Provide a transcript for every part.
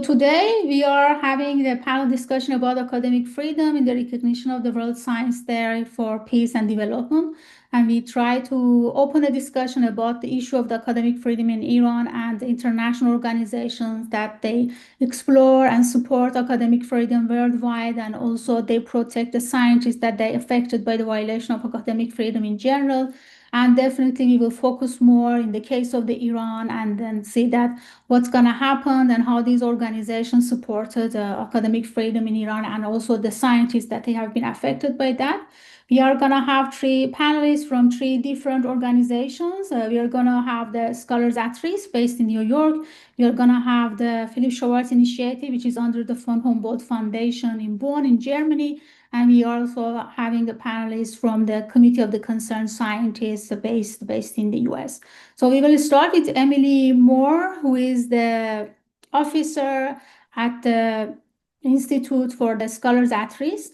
Today we are having the panel discussion about academic freedom in the recognition of the World Science Day for Peace and Development. And we try to open a discussion about the issue of the academic freedom in Iran and the international organizations that they explore and support academic freedom worldwide, and also they protect the scientists that they affected by the violation of academic freedom in general. And definitely we will focus more in the case of the Iran and then see that what's going to happen and how these organizations supported academic freedom in Iran and also the scientists that they have been affected by that. We are going to have three panelists from three different organizations. We are going to have the Scholars at Risk based in New York. We are going to have the Philip Schwartz Initiative, which is under the von Humboldt Foundation in Bonn in Germany. And we are also having a panelist from the Committee of the Concerned Scientists based in the US. So we will start with Emily Moore, who is the officer at the Institute for the Scholars at Risk.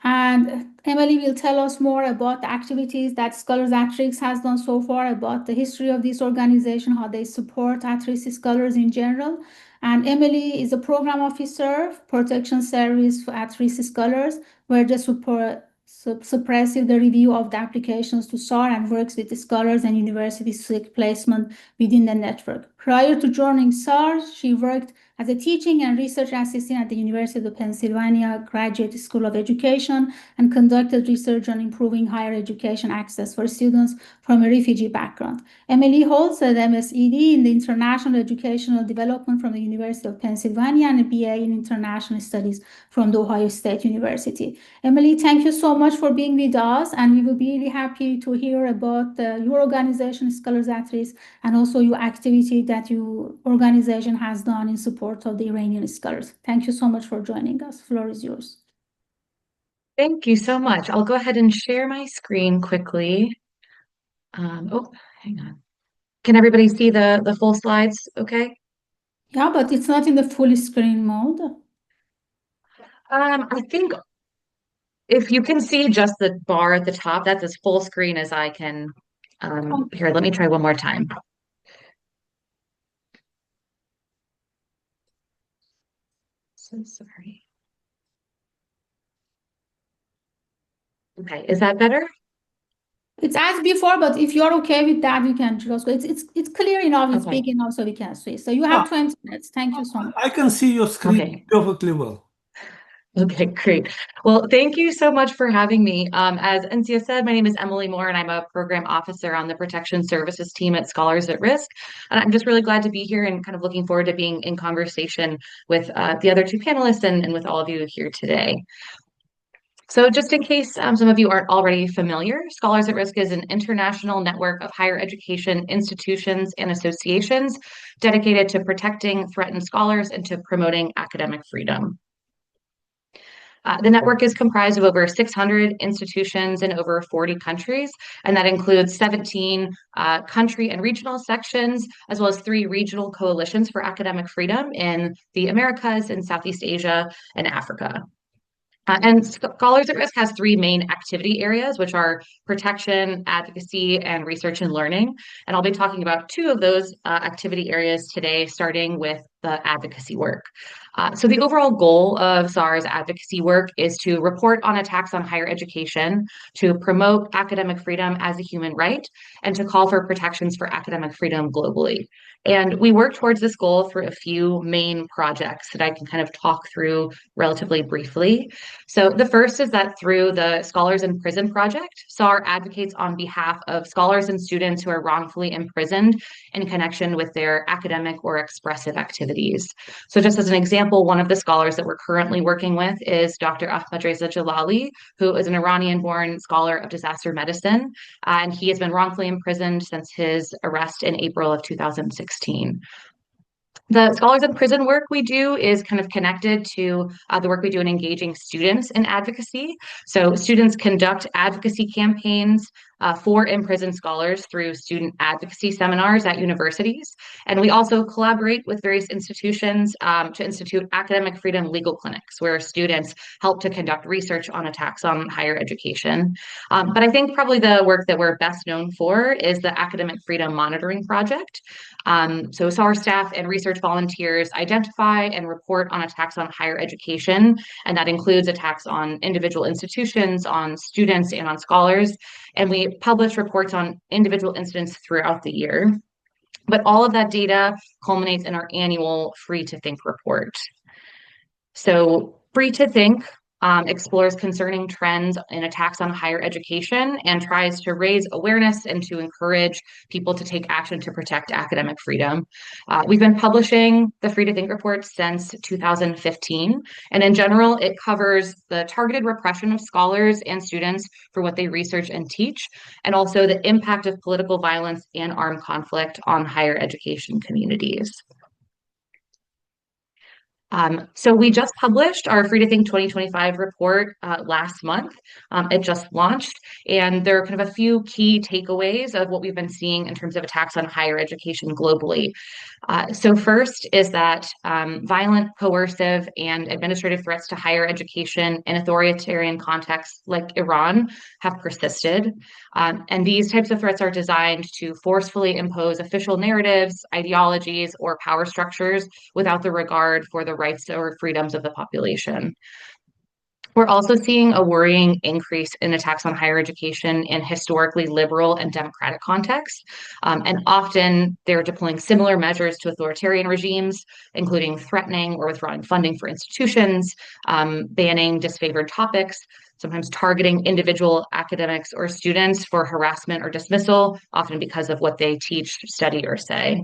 And Emily will tell us more about the activities that Scholars at Risk has done so far, about the history of this organization, how they support at-risk scholars in general. And Emily is a program officer, protection service for at-risk scholars, where the suppressive the review of the applications to SAR and works with the scholars and universities to seek placement within the network. Prior to joining SAR, she worked as a teaching and research assistant at the University of Pennsylvania Graduate School of Education and conducted research on improving higher education access for students from a refugee background. Emily holds an MSED in the International Educational Development from the University of Pennsylvania and a BA in International Studies from the Ohio State University. Emily, thank you so much for being with us, and we will be really happy to hear about your organization, Scholars at Risk, and also your activity that your organization has done in support of the Iranian scholars. Thank you so much for joining us. Floor is yours. Thank you so much. I'll go ahead and share my screen quickly. Oh, hang on. Can everybody see the full slides okay? Yeah, but it's not in the full screen mode. I think if you can see just the bar at the top, that's as full screen as I can. Here, let me try one more time. So sorry. Okay, is that better? It's as before, but if you're okay with that, we can just go. It's clear enough, it's big enough, so we can switch. So you have 20 minutes. Thank you so much. I can see your screen perfectly well. Okay, great. Well, thank you so much for having me. As Encia said, my name is Emily Moore, and I'm a program officer on the Protection Services team at Scholars at Risk. And I'm just really glad to be here and kind of looking forward to being in conversation with the other two panelists and with all of you here today. So just in case some of you aren't already familiar, Scholars at Risk is an international network of higher education institutions and associations dedicated to protecting threatened scholars and to promoting academic freedom. The network is comprised of over 600 institutions in over 40 countries, and that includes 17 country and regional sections, as well as 3 regional coalitions for academic freedom in the Americas, in Southeast Asia, and Africa. And Scholars at Risk has 3 main activity areas, which are protection, advocacy, and research and learning. And I'll be talking about 2 of those activity areas today, starting with the advocacy work. So the overall goal of SAR's advocacy work is to report on attacks on higher education, to promote academic freedom as a human right, and to call for protections for academic freedom globally. And we work towards this goal through a few main projects that I can kind of talk through relatively briefly. So the first is that through the Scholars in Prison Project, SAR advocates on behalf of scholars and students who are wrongfully imprisoned in connection with their academic or expressive activities. So just as an example, one of the scholars that we're currently working with is Dr. Ahmadreza Jalali, who is an Iranian-born scholar of disaster medicine, and he has been wrongfully imprisoned since his arrest in April of 2016. The Scholars in Prison work we do is kind of connected to the work we do in engaging students in advocacy. So students conduct advocacy campaigns for imprisoned scholars through student advocacy seminars at universities. And we also collaborate with various institutions to institute academic freedom legal clinics, where students help to conduct research on attacks on higher education. But I think probably the work that we're best known for is the Academic Freedom Monitoring Project. So SAR staff and research research volunteers identify and report on attacks on higher education, and that includes attacks on individual institutions, on students, and on scholars. And we publish reports on individual incidents throughout the year. But all of that data culminates in our annual Free to Think report. So Free to Think explores concerning trends in attacks on higher education and tries to raise awareness and to encourage people to take action to protect academic freedom. We've been publishing the Free to Think report since 2015, and in general, it covers the targeted repression of scholars and students for what they research and teach, and also the impact of political violence and armed conflict on higher education communities. So we just published our Free to Think 2025 report last month. It just launched, and there are kind of a few key takeaways of what we've been seeing in terms of attacks on higher education globally. So first is that violent, coercive, and administrative threats to higher education in authoritarian contexts like Iran have persisted. And these types of threats are designed to forcefully impose official narratives, ideologies, or power structures without the regard for the rights or freedoms of the population. We're also seeing a worrying increase in attacks on higher education in historically liberal and democratic contexts. And often they're deploying similar measures to authoritarian regimes, including threatening or withdrawing funding for institutions, banning disfavored topics, sometimes targeting individual academics or students for harassment or dismissal, often because of what they teach, study, or say.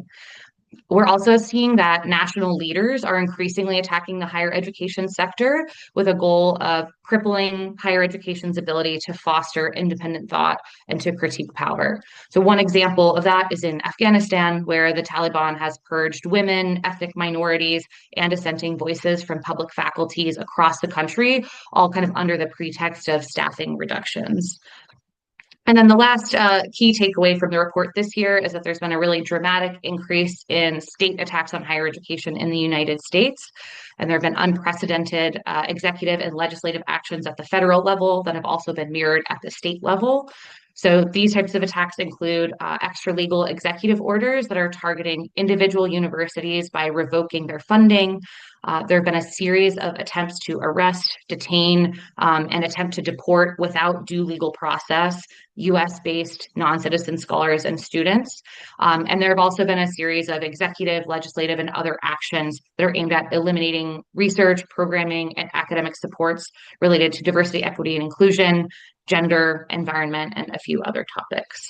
We're also seeing that national leaders are increasingly attacking the higher education sector with a goal of crippling higher education's ability to foster independent thought and to critique power. So one example of that is in Afghanistan, where the Taliban has purged women, ethnic minorities, and dissenting voices from public faculties across the country, all kind of under the pretext of staffing reductions. And then the last key takeaway from the report this year is that there's been a really dramatic increase in state attacks on higher education in the United States. And there have been unprecedented executive and legislative actions at the federal level that have also been mirrored at the state level. So these types of attacks include extra-legal executive orders that are targeting individual universities by revoking their funding. There have been a series of attempts to arrest, detain, and attempt to deport without due legal process US-based non-citizen scholars and students. And there have also been a series of executive, legislative, and other actions that are aimed at eliminating research, programming, and academic supports related to diversity, equity, and inclusion, gender, environment, and a few other topics.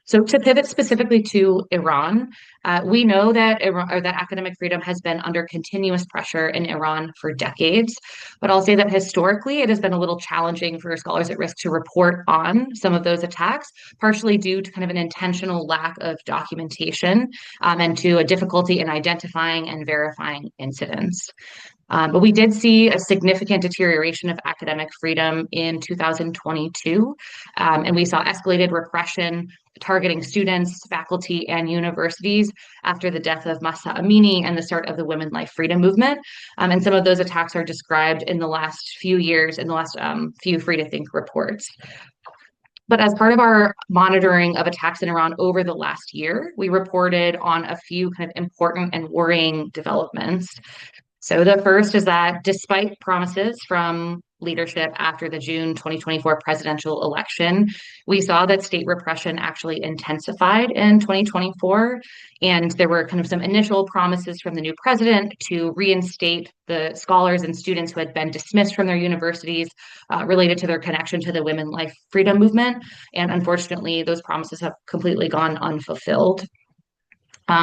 So to pivot specifically to Iran, we know that academic freedom has been under continuous pressure in Iran for decades, but I'll say that historically it has been a little challenging for scholars at risk to report on some of those attacks, partially due to kind of an intentional lack of documentation and to a difficulty in identifying and verifying incidents. But we did see a significant deterioration of academic freedom in 2022, and we saw escalated repression targeting students, faculty, and universities after the death of Mahsa Amini and the start of the Women Life Freedom movement. And some of those attacks are described in the last few years, in the last few Free to Think reports. But as part of our monitoring of attacks in Iran over the last year, we reported on a few kind of important and worrying developments. So the first is that despite promises from leadership after the June 2024 presidential election, we saw that state repression actually intensified in 2024. And there were kind of some initial promises from the new president to reinstate the scholars and students who had been dismissed from their universities related to their connection to the Women Life Freedom movement. And unfortunately, those promises have completely gone unfulfilled.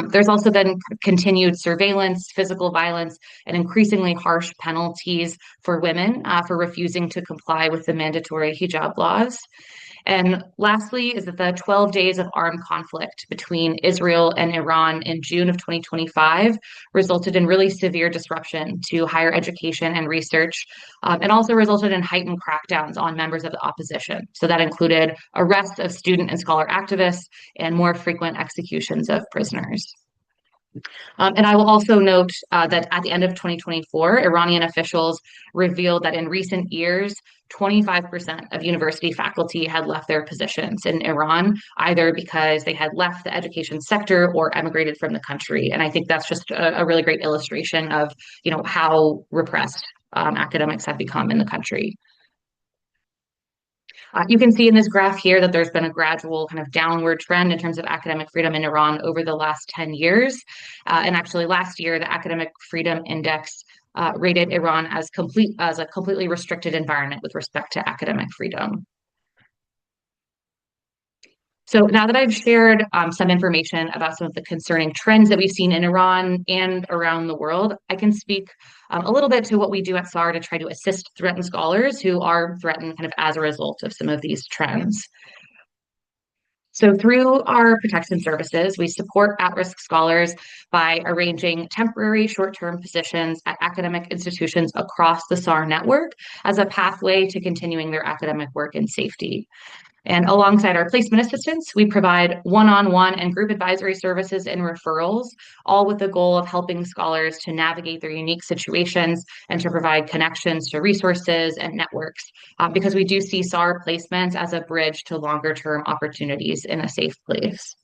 There's also been continued surveillance, physical violence, and increasingly harsh penalties for women for refusing to comply with the mandatory hijab laws. And lastly is that the 12 days of armed conflict between Israel and Iran in June of 2025 resulted in really severe disruption to higher education and research, and also resulted in heightened crackdowns on members of the opposition. So that included arrests of student and scholar activists and more frequent executions of prisoners. And I will also note that at the end of 2024, Iranian officials revealed that in recent years, 25% of university faculty had left their positions in Iran, either because they had left the education sector or emigrated from the country. And I think that's just a really great illustration of, how repressed academics have become in the country. You can see in this graph here that there's been a gradual kind of downward trend in terms of academic freedom in Iran over the last 10 years. And actually last year, the Academic Freedom Index rated Iran as a completely restricted environment with respect to academic freedom. So now that I've shared some information about some of the concerning trends that we've seen in Iran and around the world, I can speak a little bit to what we do at SAR to try to assist threatened scholars who are threatened kind of as a result of some of these trends. So through our protection services, we support at-risk scholars by arranging temporary short-term positions at academic institutions across the SAR network as a pathway to continuing their academic work in safety. And alongside our placement assistance, we provide one-on-one and group advisory services and referrals, all with the goal of helping scholars to navigate their unique situations and to provide connections to resources and networks, because we do see SAR placements as a bridge to longer-term opportunities in a safe place.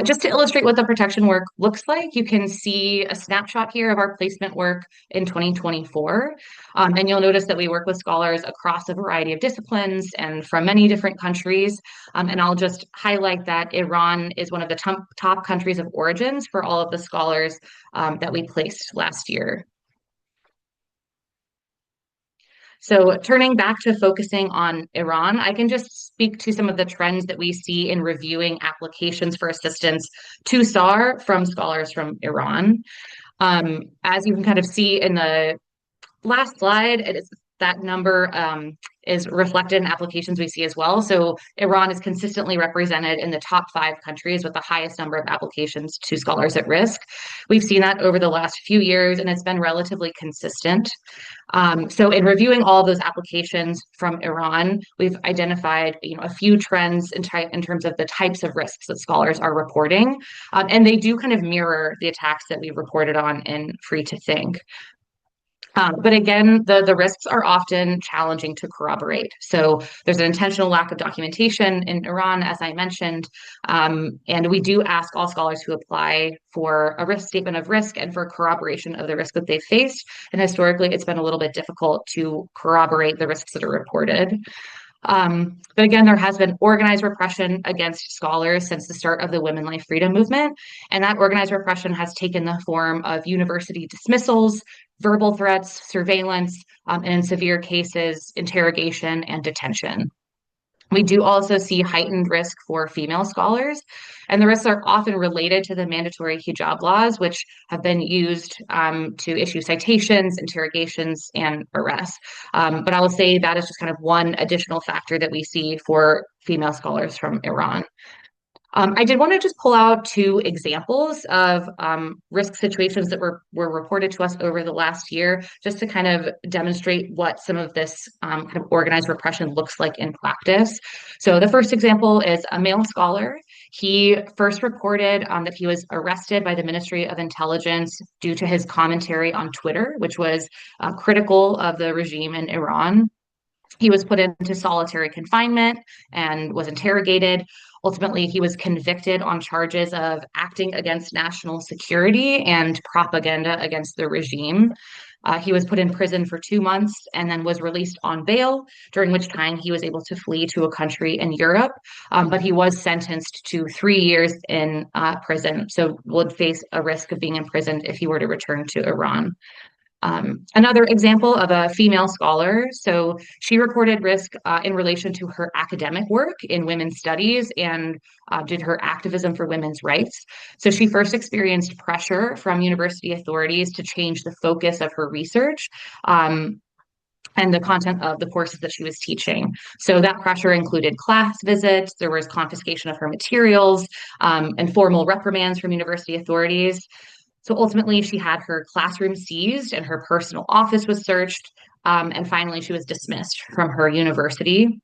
Just to illustrate what the protection work looks like, you can see a snapshot here of our placement work in 2024. And you'll notice that we work with scholars across a variety of disciplines and from many different countries. And I'll just highlight that Iran is one of the top countries of origins for all of the scholars that we placed last year. So turning back to focusing on Iran, I can just speak to some of the trends that we see in reviewing applications for assistance to SAR from scholars from Iran. As you can kind of see in the last slide, that number is reflected in applications we see as well. So Iran is consistently represented in the top 5 countries with the highest number of applications to scholars at risk. We've seen that over the last few years, and it's been relatively consistent. So in reviewing all of those applications from Iran, we've identified a few trends in terms of the types of risks that scholars are reporting. And they do kind of mirror the attacks that we reported on in Free to Think. But again, the risks are often challenging to corroborate. So there's an intentional lack of documentation in Iran, as I mentioned, and we do ask all scholars who apply for a risk statement of risk and for corroboration of the risk that they've faced. And historically, it's been a little bit difficult to corroborate the risks that are reported. But again, there has been organized repression against scholars since the start of the Women Life Freedom movement. And that organized repression has taken the form of university dismissals, verbal threats, surveillance, and in severe cases, interrogation and detention. We do also see heightened risk for female scholars, and the risks are often related to the mandatory hijab laws, which have been used to issue citations, interrogations, and arrests. But I will say that is just kind of one additional factor that we see for female scholars from Iran. I did want to just pull out 2 examples of risk situations that were reported to us over the last year, just to kind of demonstrate what some of this kind of organized repression looks like in practice. So the first example is a male scholar. He first reported that he was arrested by the Ministry of Intelligence due to his commentary on Twitter, which was critical of the regime in Iran. He was put into solitary confinement and was interrogated. Ultimately, he was convicted on charges of acting against national security and propaganda against the regime. He was put in prison for 2 months and then was released on bail, during which time he was able to flee to a country in Europe. But he was sentenced to 3 years in prison, so would face a risk of being imprisoned if he were to return to Iran. Another example of a female scholar, so she reported risk in relation to her academic work in women's studies and did her activism for women's rights. So she first experienced pressure from university authorities to change the focus of her research and the content of the courses that she was teaching. So that pressure included class visits, there was confiscation of her materials, and formal reprimands from university authorities. So ultimately, she had her classroom seized and her personal office was searched. And finally, she was dismissed from her university.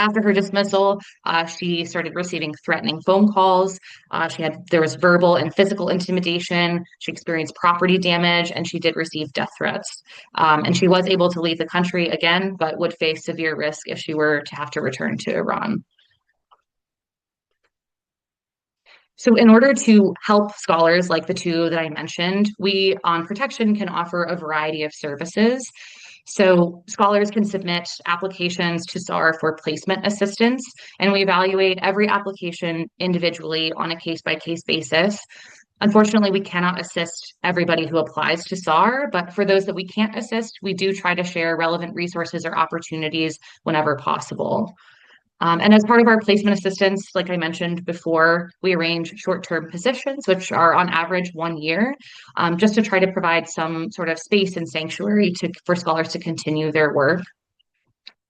After her dismissal, she started receiving threatening phone calls. There was verbal and physical intimidation. She experienced property damage, and she did receive death threats. And she was able to leave the country again, but would face severe risk if she were to have to return to Iran. So in order to help scholars like the two that I mentioned, we on Protection can offer a variety of services. So scholars can submit applications to SAR for placement assistance, and we evaluate every application individually on a case-by-case basis. Unfortunately, we cannot assist everybody who applies to SAR, but for those that we can't assist, we do try to share relevant resources or opportunities whenever possible. And as part of our placement assistance, like I mentioned before, we arrange short-term positions, which are on average 1 year, just to try to provide some sort of space and sanctuary for scholars to continue their work.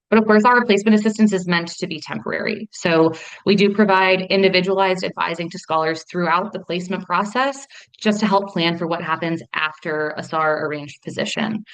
But of course, our placement assistance is meant to be temporary. So we do provide individualized advising to scholars throughout the placement process, just to help plan for what happens after a SAR arranged position.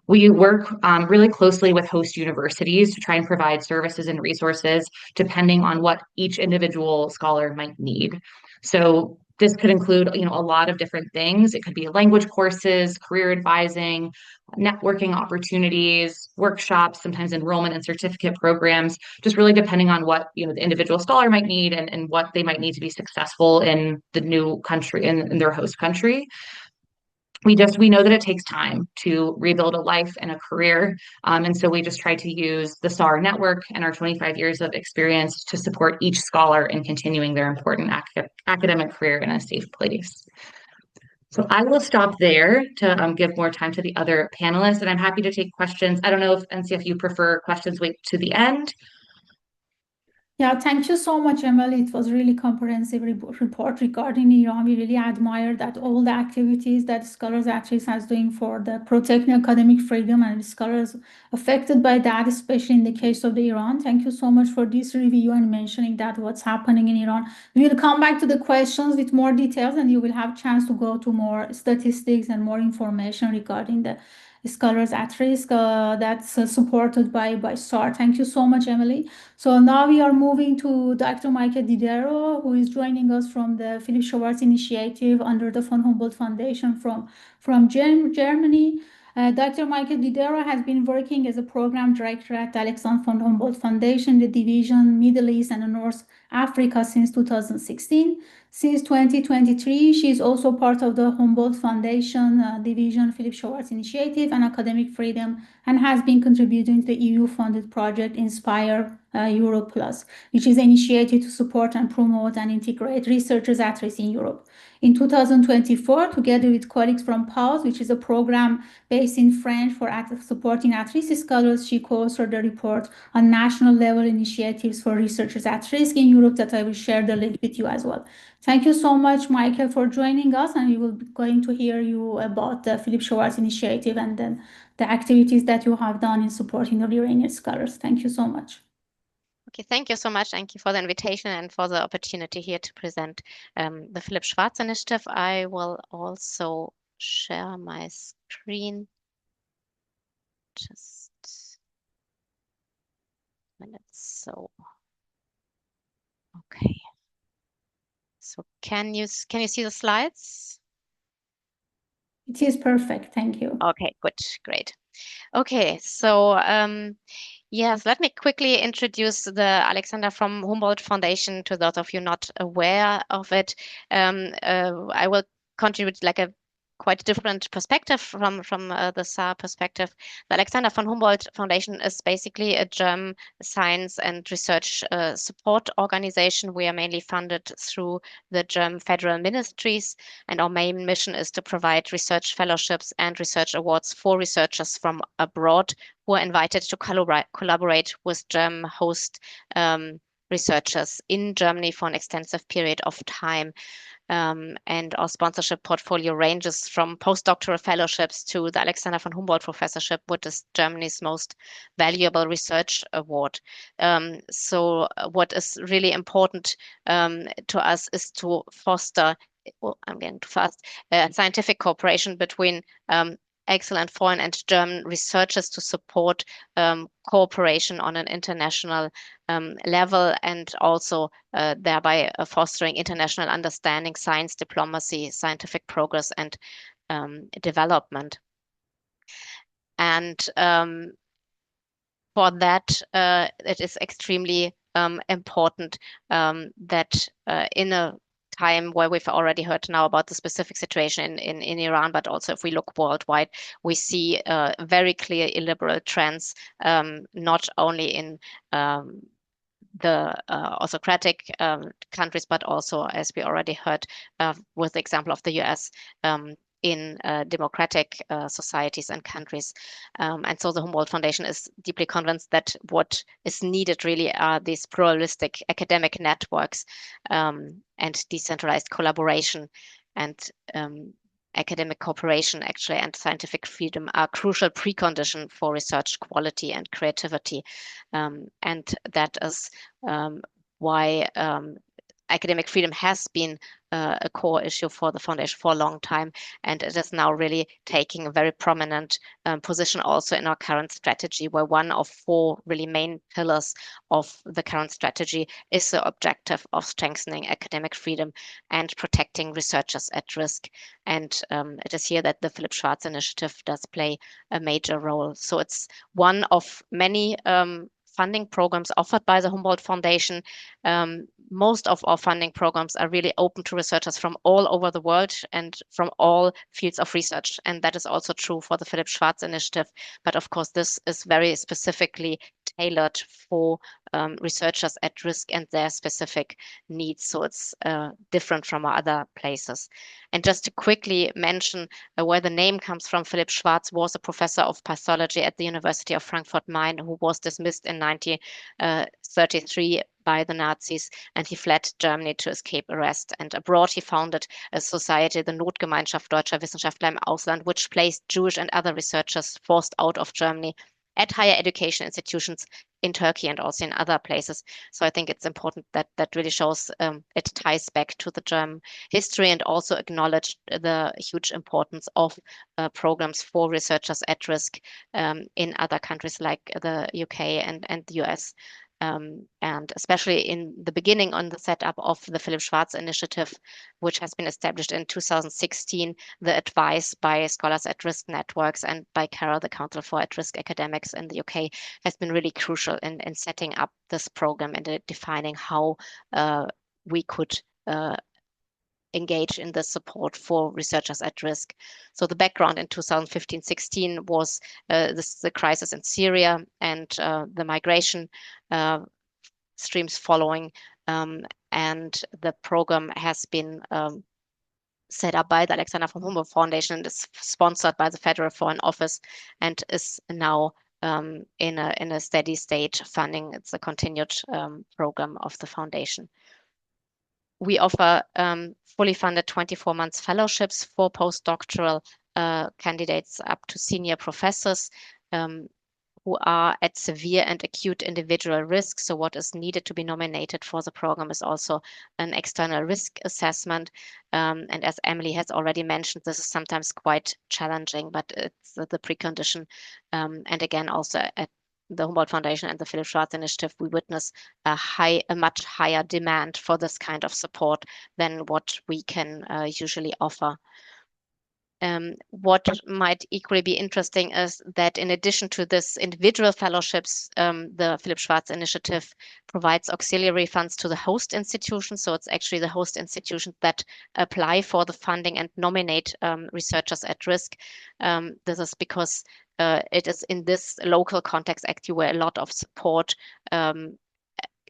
We work really closely with host universities to try and provide services and resources depending on what each individual scholar might need. So this could include, a lot of different things. It could be language courses, career advising, networking opportunities, workshops, sometimes enrollment and certificate programs, just really depending on what, the individual scholar might need and what they might need to be successful in the new country, in their host country. We know that it takes time to rebuild a life and a career. And so we just try to use the SAR network and our 25 years of experience to support each scholar in continuing their important academic career in a safe place. So I will stop there to give more time to the other panelists, and I'm happy to take questions. I don't know if NCF you prefer questions wait to the end. Yeah, thank you so much, Emily. It was really comprehensive report regarding Iran. We really admire that all the activities that Scholars at Risk has doing for the protecting academic freedom and scholars affected by that, especially in the case of the Iran. Thank you so much for this review and mentioning that what's happening in Iran. We will come back to the questions with more details, and you will have a chance to go to more statistics and more information regarding the Scholars at Risk that's supported by SAR. Thank you so much, Emily. So now we are moving to Dr. Michael Didero, who is joining us from the Philip Schwartz Initiative under the von Humboldt Foundation from Germany. Dr. Michael Didero has been working as a program director at the Alexander von Humboldt Foundation, the division Middle East and North Africa since 2016. Since 2023, she is also part of the Humboldt Foundation division Philip Schwartz Initiative and Academic Freedom, and has been contributing to the EU-funded project Inspire Europe Plus, which is initiated to support and promote and integrate researchers at risk in Europe. In 2024, together with colleagues from PAUSE, which is a program based in France for supporting at-risk scholars, she co-authored a report on national level initiatives for researchers at risk in Europe that I will share the link with you as well. Thank you so much, Michael, for joining us, and we will be going to hear you about the Philip Schwartz Initiative and then the activities that you have done in supporting the Iranian scholars. Thank you so much. Okay, thank you so much. Thank you for the invitation and for the opportunity here to present the Philip Schwartz Initiative. I will also share my screen. Just a minute. So, okay. So can you see the slides? It is perfect. Thank you. Okay, good, great. Okay, so yes, let me quickly introduce the Alexander von Humboldt Foundation to those of you not aware of it. I will contribute like a quite different perspective from the SAR perspective. The Alexander von Humboldt Foundation is basically a German science and research support organization. We are mainly funded through the German federal ministries, and our main mission is to provide research fellowships and research awards for researchers from abroad who are invited to collaborate with German host researchers in Germany for an extensive period of time. And our sponsorship portfolio ranges from postdoctoral fellowships to the Alexander von Humboldt Professorship, which is Germany's most valuable research award. So what is really important to us is to foster, I'm getting too fast, scientific cooperation between excellent foreign and German researchers to support cooperation on an international level, and also thereby fostering international understanding, science diplomacy, scientific progress, and development. And for that, it is extremely important that in a time where we've already heard now about the specific situation in Iran, but also if we look worldwide, we see very clear illiberal trends, not only in the autocratic countries, but also, as we already heard, with the example of the US, in democratic societies and countries. And so the Humboldt Foundation is deeply convinced that what is needed really are these pluralistic academic networks and decentralized collaboration, and academic cooperation actually and scientific freedom are crucial precondition for research quality and creativity. And that is why academic freedom has been a core issue for the foundation for a long time, and it is now really taking a very prominent position also in our current strategy, where one of 4 really main pillars of the current strategy is the objective of strengthening academic freedom and protecting researchers at risk. And it is here that the Philipp Schwarz initiative does play a major role. So it's one of many funding programs offered by the Humboldt Foundation. Most of our funding programs are really open to researchers from all over the world and from all fields of research. And that is also true for the Philipp Schwarz initiative. But of course, this is very specifically tailored for researchers at risk and their specific needs. So it's different from other places. And just to quickly mention where the name comes from, Philipp Schwarz was a professor of pathology at the University of Frankfurt-Main who was dismissed in 1933 by the Nazis, and he fled Germany to escape arrest. And abroad, he founded a society, the Notgemeinschaft Deutscher Wissenschaftler im Ausland, which placed Jewish and other researchers forced out of Germany at higher education institutions in Turkey and also in other places. So I think it's important that that really shows it ties back to the German history, and also acknowledge the huge importance of programs for researchers at risk in other countries like the UK and the US. And especially in the beginning on the setup of the Philipp Schwarz initiative, which has been established in 2016, the advice by Scholars at Risk networks and by CARA, the Council for At-Risk Academics in the UK, has been really crucial in setting up this program and defining how we could engage in the support for researchers at risk. So the background in 2015-16 was the crisis in Syria and the migration streams following, and the program has been set up by the Alexander von Humboldt Foundation and is sponsored by the Federal Foreign Office, and is now in a steady state funding. It's a continued program of the foundation. We offer fully funded 24 months fellowships for postdoctoral candidates up to senior professors who are at severe and acute individual risk. So what is needed to be nominated for the program is also an external risk assessment. And as Emily has already mentioned, this is sometimes quite challenging, but it's the precondition. And again, also at the Humboldt Foundation and the Philipp Schwarz Initiative, we witness a much higher demand for this kind of support than what we can usually offer. What might equally be interesting is that in addition to this individual fellowships, the Philipp Schwarz Initiative provides auxiliary funds to the host institutions. So it's actually the host institutions that apply for the funding and nominate researchers at risk. This is because it is in this local context actually where a lot of support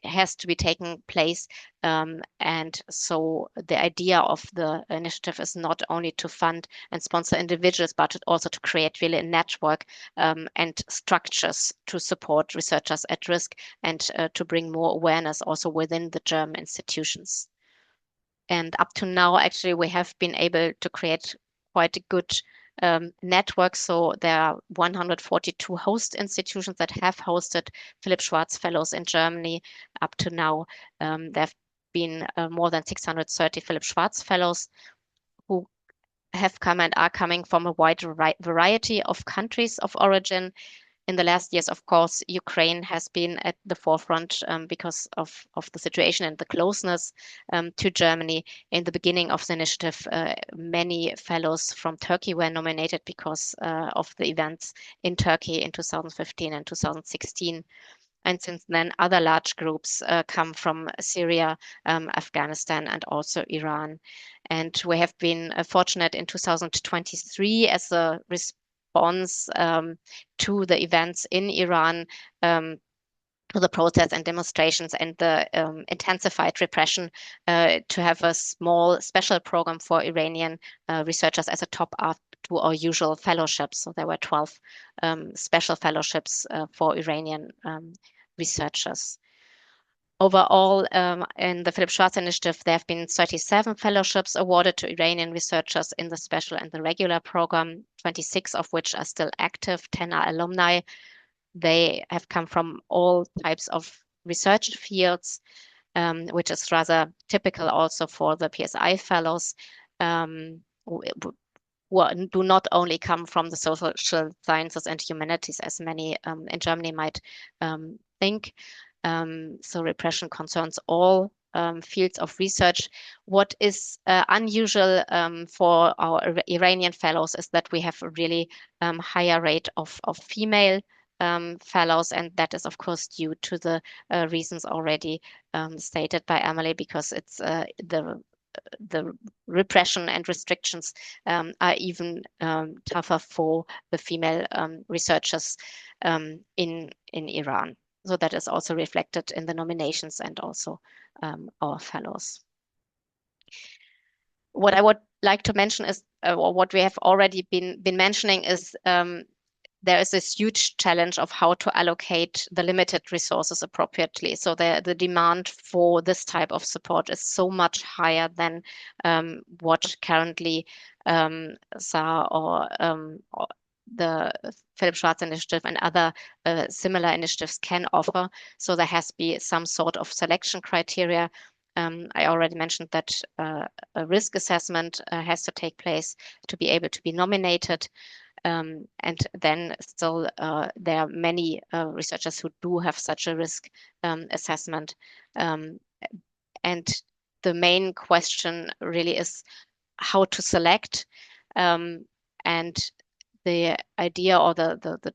has to be taking place. And so the idea of the initiative is not only to fund and sponsor individuals, but also to create really a network and structures to support researchers at risk, and to bring more awareness also within the German institutions. And up to now, actually, we have been able to create quite a good network. So there are 142 host institutions that have hosted Philipp Schwarz Fellows in Germany. Up to now, there have been more than 630 Philipp Schwarz Fellows who have come and are coming from a wide variety of countries of origin. In the last years, of course, Ukraine has been at the forefront because of the situation and the closeness to Germany. In the beginning of the initiative, many fellows from Turkey were nominated because of the events in Turkey in 2015 and 2016. And since then, other large groups come from Syria, Afghanistan, and also Iran. And we have been fortunate in 2023 as a response to the events in Iran, to the protests and demonstrations and the intensified repression, to have a small special program for Iranian researchers as a top up to our usual fellowships. So there were 12 special fellowships for Iranian researchers. Overall, in the Philip Schwarz Initiative, there have been 37 fellowships awarded to Iranian researchers in the special and the regular program, 26 of which are still active, 10 are alumni. They have come from all types of research fields, which is rather typical also for the PSI fellows, who do not only come from the social sciences and humanities, as many in Germany might think. So repression concerns all fields of research. What is unusual for our Iranian fellows is that we have a really higher rate of female fellows, and that is of course due to the reasons already stated by Emily, because it's the repression and restrictions are even tougher for the female researchers in Iran. So that is also reflected in the nominations and also our fellows. What I would like to mention is, or what we have already been mentioning is, there is this huge challenge of how to allocate the limited resources appropriately. So the demand for this type of support is so much higher than what currently SAR or the Philip Schwarz Initiative and other similar initiatives can offer. So there has to be some sort of selection criteria. I already mentioned that a risk assessment has to take place to be able to be nominated. And then still there are many researchers who do have such a risk assessment. And the main question really is how to select. And the idea or the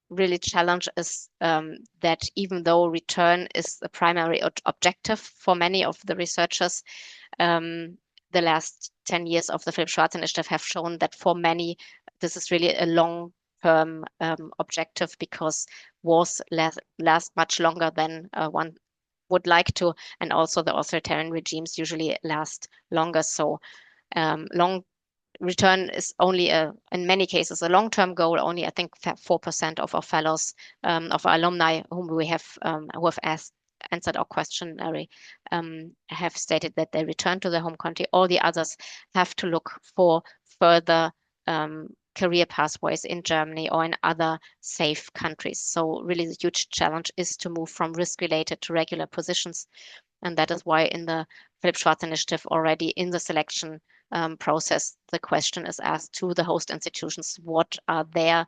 really challenge is that even though return is the primary objective for many of the researchers, the last 10 years of the Philip Schwarz Initiative have shown that for many, this is really a long-term objective, because wars last much longer than one would like to, and also the authoritarian regimes usually last longer. So long return is only in many cases a long-term goal. Only I think 4% of our fellows, of our alumni whom we have who have answered our questionnaire have stated that they return to their home country. All the others have to look for further career pathways in Germany or in other safe countries. So really the huge challenge is to move from risk-related to regular positions. And that is why in the Philip Schwarz Initiative already in the selection process, the question is asked to the host institutions, what are their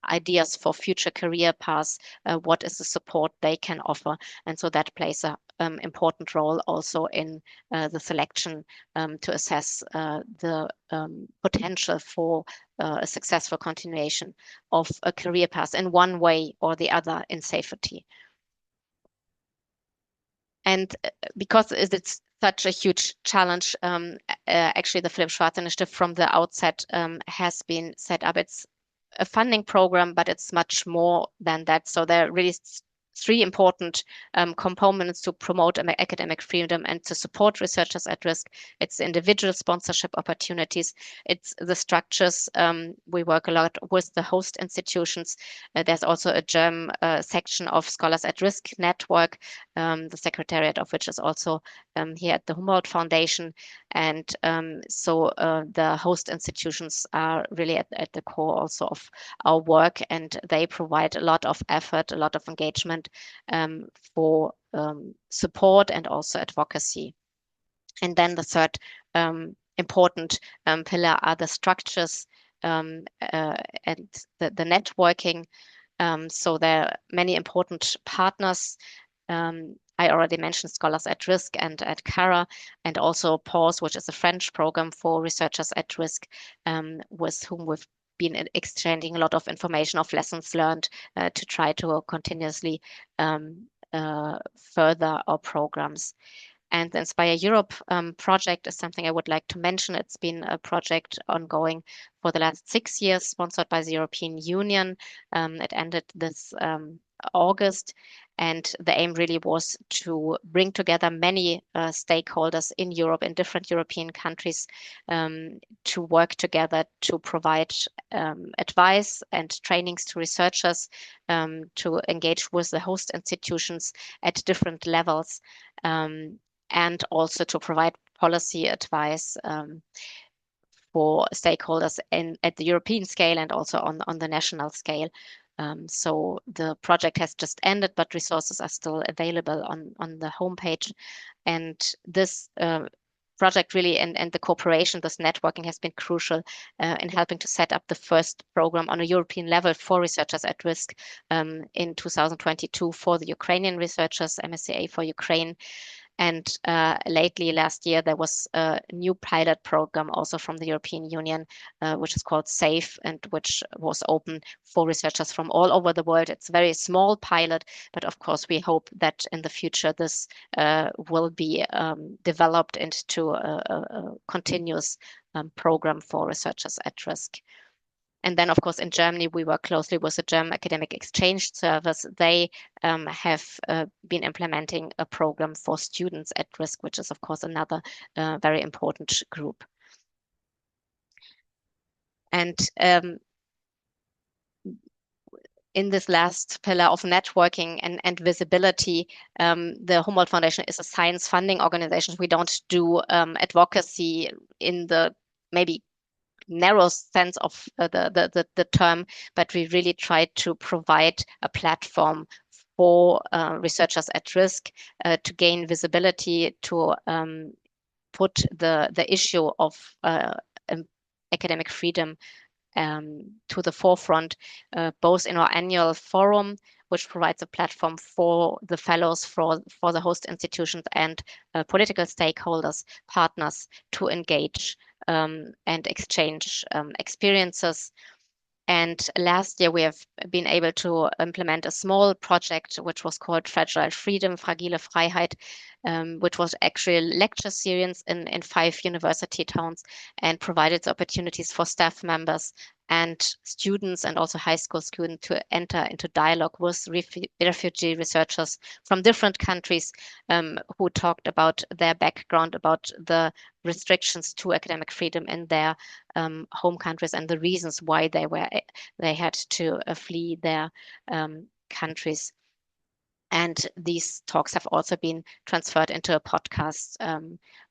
ideas for future career paths, what is the support they can offer. And so that plays an important role also in the selection to assess the potential for a successful continuation of a career path in one way or the other in safety. And because it's such a huge challenge, actually the Philip Schwarz Initiative from the outset has been set up. It's a funding program, but it's much more than that. So there are really three important components to promote academic freedom and to support researchers at risk. It's individual sponsorship opportunities. It's the structures. We work a lot with the host institutions. There's also a German section of Scholars at Risk network, the secretariat of which is also here at the Humboldt Foundation. And so the host institutions are really at the core also of our work, and they provide a lot of effort, a lot of engagement for support and also advocacy. And then the third important pillar are the structures and the networking. So there are many important partners. I already mentioned Scholars at Risk and at ICOIA, and also PAUSE, which is a French program for researchers at risk, with whom we've been exchanging a lot of information of lessons learned to try to continuously further our programs. And the Inspire Europe project is something I would like to mention. It's been a project ongoing for the last 6 years, sponsored by the European Union. It ended this August, and the aim really was to bring together many stakeholders in Europe, in different European countries, to work together to provide advice and trainings to researchers, to engage with the host institutions at different levels, and also to provide policy advice for stakeholders at the European scale and also on the national scale. So the project has just ended, but resources are still available on the homepage. And this project really and the cooperation, this networking has been crucial in helping to set up the first program on a European level for researchers at risk in 2022 for the Ukrainian researchers, MSCA for Ukraine. And lately, last year, there was a new pilot program also from the European Union, which is called SAFE, and which was open for researchers from all over the world. It's a very small pilot, but of course, we hope that in the future, this will be developed into a continuous program for researchers at risk. And then, of course, in Germany, we work closely with the German Academic Exchange Service. They have been implementing a program for students at risk, which is, of course, another very important group. And in this last pillar of networking and visibility, the Humboldt Foundation is a science funding organization. We don't do advocacy in the maybe narrow sense of the term, but we really try to provide a platform for researchers at risk to gain visibility, to put the issue of academic freedom to the forefront, both in our annual forum, which provides a platform for the fellows, for the host institutions and political stakeholders, partners to engage and exchange experiences. And last year, we have been able to implement a small project, which was called Fragile Freedom, Fragile Freiheit, which was actually a lecture series in 5 university towns and provided the opportunities for staff members and students and also high school students to enter into dialogue with refugee researchers from different countries who talked about their background, about the restrictions to academic freedom in their home countries and the reasons why they had to flee their countries. And these talks have also been transferred into a podcast,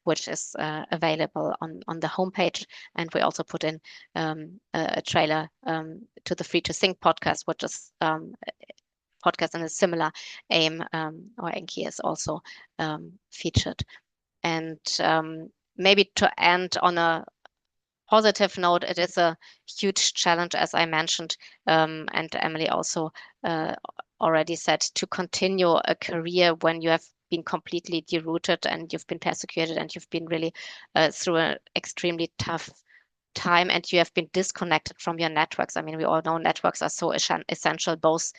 which is available on the homepage. And we also put in a trailer to the Free to Think podcast, which is podcast in a similar aim, or Enki is also featured. And maybe to end on a positive note, it is a huge challenge, as I mentioned, and Emily also already said, to continue a career when you have been completely derooted and you've been persecuted and you've been really through an extremely tough time and you have been disconnected from your networks. I mean, we all know networks are so essential, both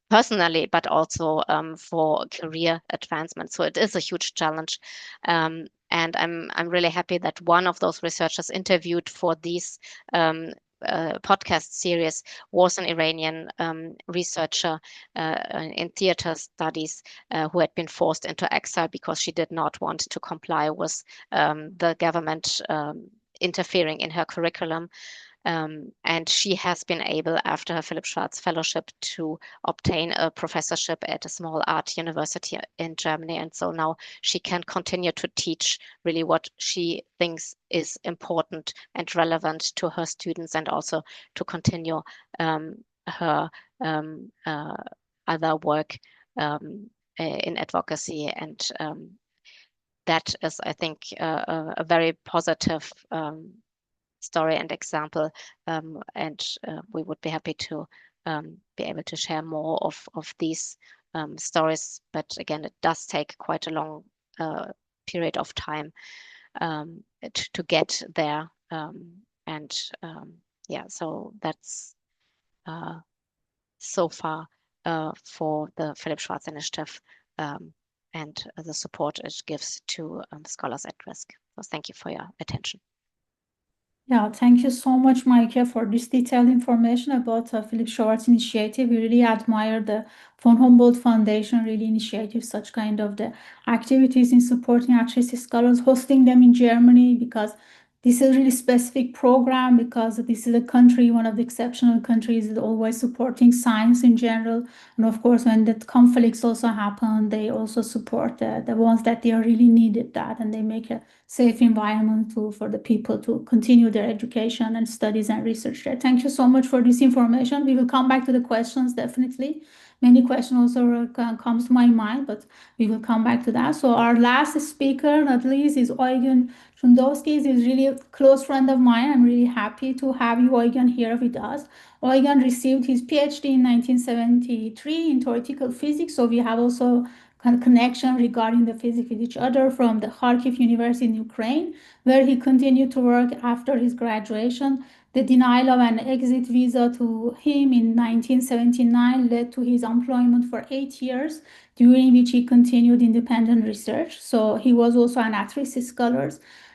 personally, but also for career advancement. So it is a huge challenge. And I'm really happy that one of those researchers interviewed for these podcast series was an Iranian researcher in theater studies who had been forced into exile because she did not want to comply with the government interfering in her curriculum. And she has been able, after her Philip Schwarz Fellowship, to obtain a professorship at a small art university in Germany. And so now she can continue to teach really what she thinks is important and relevant to her students, and also to continue her other work in advocacy and that is, I think, a very positive story and example, and we would be happy to be able to share more of these stories. But again, it does take quite a long period of time to get there. Yeah, so that's so far for the Philip Schwarz Initiative and the support it gives to scholars at risk. So thank you for your attention. Yeah, thank you so much, Maike, for this detailed information about Philip Schwarz initiative. We really admire the von Humboldt Foundation really initiative such kind of the activities in supporting at-risk scholars, hosting them in Germany, because this is a really specific program, because this is a country, one of the exceptional countries that always supporting science in general. And of course, when the conflicts also happen, they also support the ones that they are really needed that, and they make a safe environment for the people to continue their education and studies and research there. Thank you so much for this information. We will come back to the questions, definitely. Many questions also comes to my mind, but we will come back to that. So our last speaker, not least, is Eugen Szundowski. He's really a close friend of mine. I'm really happy to have you, Eugen, here with us. Eugen received his PhD in 1973 in theoretical physics, so we have also connection regarding the physics with each other from the Kharkiv University in Ukraine, where he continued to work after his graduation. The denial of an exit visa to him in 1979 led to his employment for 8 years, during which he continued independent research. So he was also an at-risk scholar.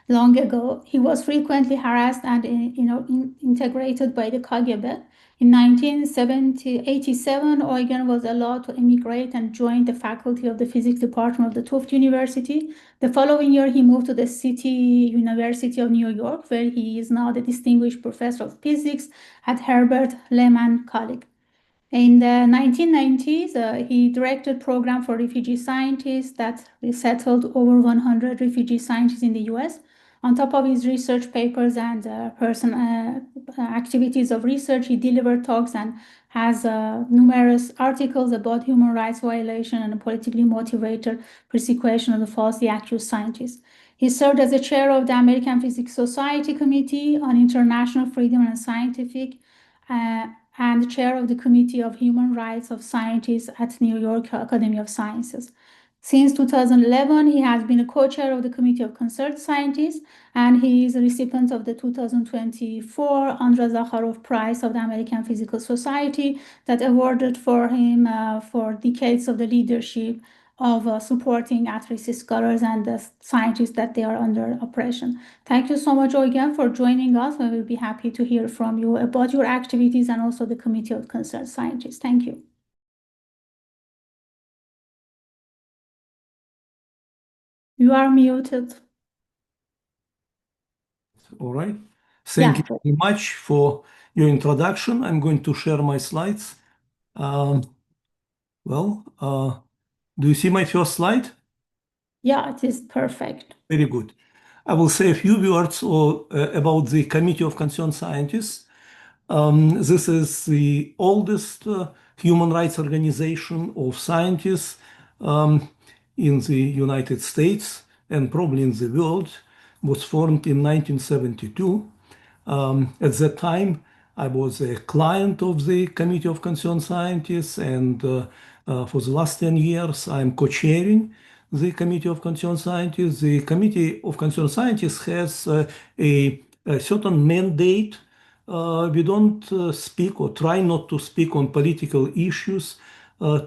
Long ago, he was frequently harassed and integrated by the KGB. In 1987, Eugen was allowed to emigrate and join the faculty of the physics department of the Tufts University. The following year, he moved to the City University of New York, where he is now the distinguished professor of physics at Herbert Lehman College. In the 1990s, he directed a program for refugee scientists that resettled over 100 refugee scientists in the US. On top of his research papers and activities of research, he delivered talks and has numerous articles about human rights violation and politically motivated persecution of the falsely accused scientists. He served as the chair of the American Physics Society Committee on International Freedom and Scientific and chair of the Committee of Human Rights of Scientists at New York Academy of Sciences. Since 2011, he has been a co-chair of the Committee of Concerned Scientists, and he is a recipient of the 2024 Andrei Zakharov Prize of the American Physical Society that awarded for him for decades of the leadership of supporting at-risk scholars and the scientists that they are under oppression. Thank you so much, Eugen, for joining us. I will be happy to hear from you about your activities and also the Committee of Concerned Scientists. Thank you. You are muted. All right. Thank you very much for your introduction. I'm going to share my slides. Do you see my first slide? Yeah, it is perfect. Very good. I will say a few words about the Committee of Concerned Scientists. This is the oldest human rights organization of scientists in the United States and probably in the world. Was formed in 1972. At that time, I was a client of the Committee of Concerned Scientists, and for the last 10 years, I'm co-chairing the Committee of Concerned Scientists. The Committee of Concerned Scientists has a certain mandate. We don't speak or try not to speak on political issues,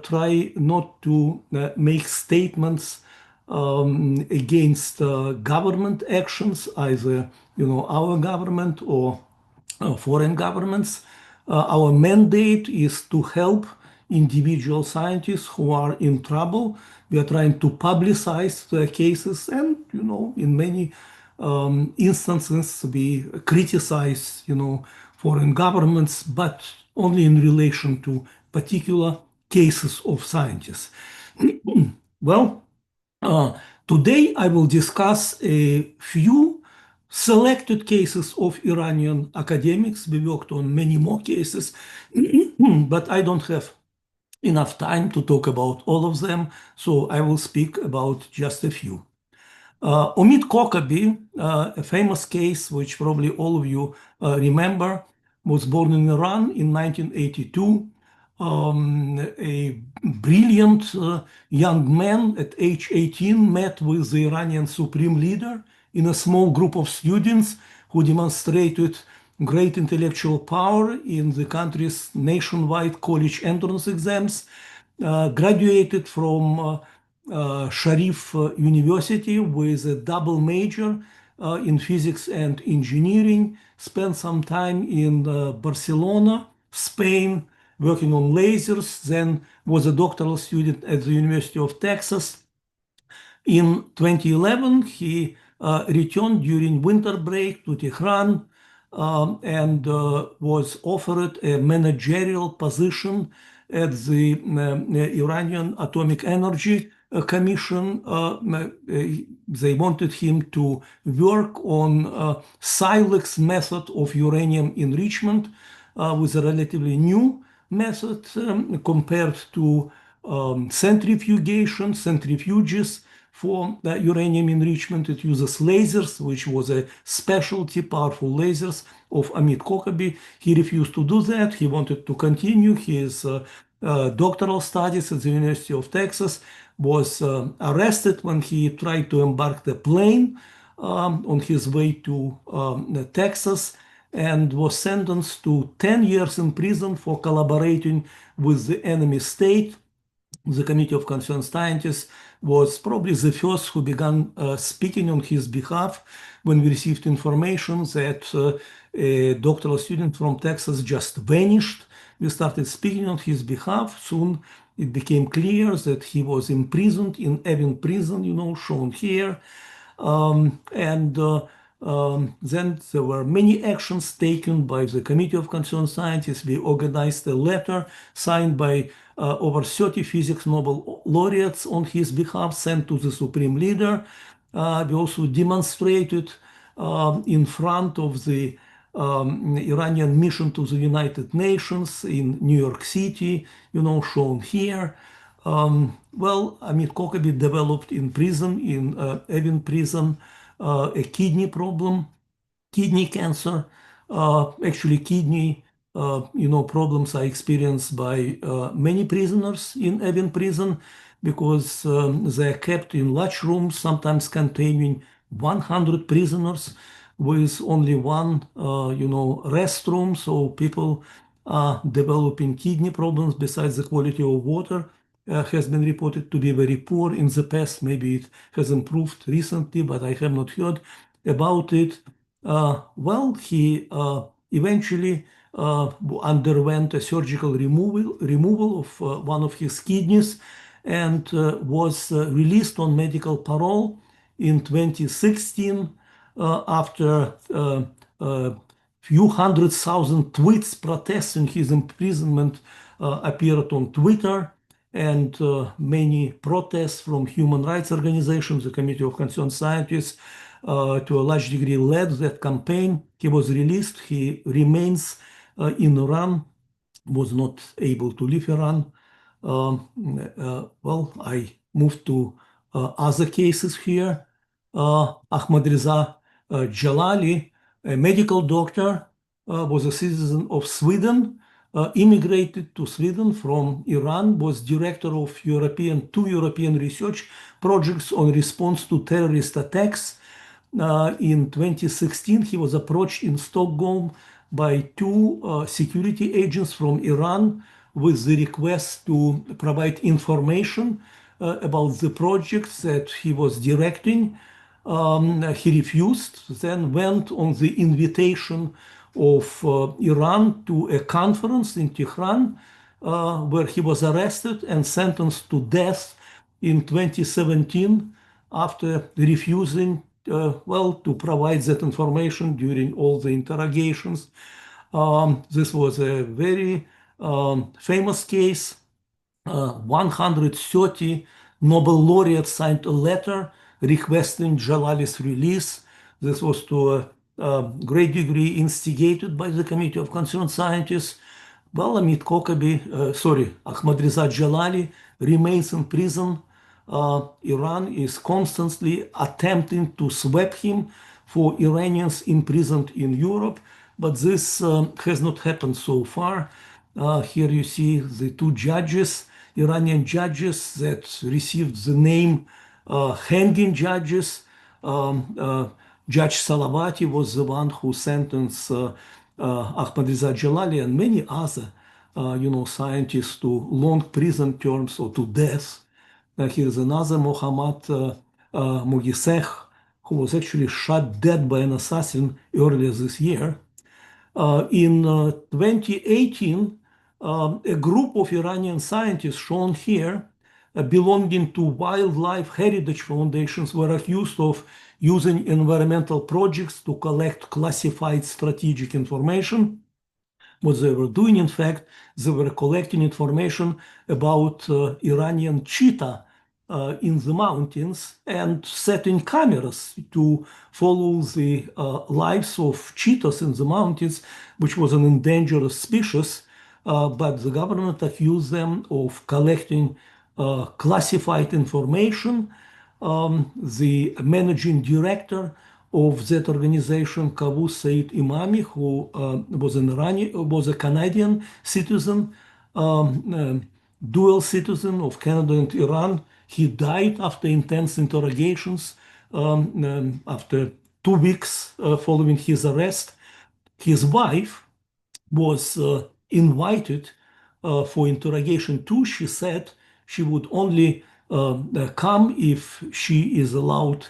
try not to make statements against government actions, either our government or foreign governments. Our mandate is to help individual scientists who are in trouble. We are trying to publicize their cases, and in many instances we criticize foreign governments, but only in relation to particular cases of scientists. Well, today I will discuss a few selected cases of Iranian academics. We worked on many more cases, but I don't have enough time to talk about all of them, so I will speak about just a few. Omid Kokabi, a famous case which probably all of you remember, was born in Iran in 1982. A brilliant young man at age 18 met with the Iranian supreme leader in a small group of students who demonstrated great intellectual power in the country's nationwide college entrance exams, graduated from Sharif University with a double major in physics and engineering, spent some time in Barcelona, Spain, working on lasers, then was a doctoral student at the University of Texas. In 2011, he returned during winter break to Tehran and was offered a managerial position at the Iranian Atomic Energy Commission. They wanted him to work on Silex method of uranium enrichment, with a relatively new method compared to centrifuges for uranium enrichment. It uses lasers, which was a specialty, powerful lasers of Omid Kokabi. He refused to do that. He wanted to continue his doctoral studies at the University of Texas, was arrested when he tried to embark the plane on his way to Texas, and was sentenced to 10 years in prison for collaborating with the enemy state. The Committee of Concerned Scientists was probably the first who began speaking on his behalf when we received information that a doctoral student from Texas just vanished. We started speaking on his behalf. Soon it became clear that he was imprisoned in Evin prison, shown here. Then there were many actions taken by the Committee of Concerned Scientists. We organized a letter signed by over 30 physics Nobel laureates on his behalf, sent to the Supreme Leader. We also demonstrated in front of the Iranian mission to the United Nations in New York City, shown here. Omid Kokabi developed in prison, in Evin prison, a kidney problem, kidney cancer. Actually, kidney problems are experienced by many prisoners in Evin prison, because they are kept in large rooms, sometimes containing 100 prisoners with only one restroom. So people are developing kidney problems. Besides, the quality of water has been reported to be very poor in the past. Maybe it has improved recently, but I have not heard about it. He eventually underwent a surgical removal of one of his kidneys, and was released on medical parole in 2016 after a few 100,000 tweets protesting his imprisonment appeared on Twitter, and many protests from human rights organizations. The Committee of Concerned Scientists to a large degree led that campaign. He was released. He remains in Iran, was not able to leave Iran. I moved to other cases here. Ahmad Reza Jalali, a medical doctor, was a citizen of Sweden, immigrated to Sweden from Iran, was director of two European research projects on response to terrorist attacks. In 2016, he was approached in Stockholm by two security agents from Iran with the request to provide information about the projects that he was directing. He refused, then went on the invitation of Iran to a conference in Tehran, where he was arrested and sentenced to death in 2017 after refusing to provide that information during all the interrogations. This was a very famous case. 130 Nobel laureates signed a letter requesting Jalali's release. This was to a great degree instigated by the Committee of Concerned Scientists. Ahmad Reza Jalali remains in prison Iran is constantly attempting to swap him for Iranians imprisoned in Europe, but this has not happened so far. Here you see the two judges, Iranian judges that received the name hanging judges. Judge Salavati was the one who sentenced Ahmadreza Jalali and many other, scientists to long prison terms or to death. Here is another Mohammad Moghisseh, who was actually shot dead by an assassin earlier this year. In 2018, a group of Iranian scientists shown here belonging to wildlife heritage foundations were accused of using environmental projects to collect classified strategic information. What they were doing, in fact, they were collecting information about Iranian cheetah in the mountains and setting cameras to follow the lives of cheetahs in the mountains, which was an endangered species. But the government accused them of collecting classified information. The managing director of that organization, Kavus Said Imami, who was a Canadian citizen, dual citizen of Canada and Iran. He died after intense interrogations after 2 weeks following his arrest. His wife was invited for interrogation too. She said she would only come if she is allowed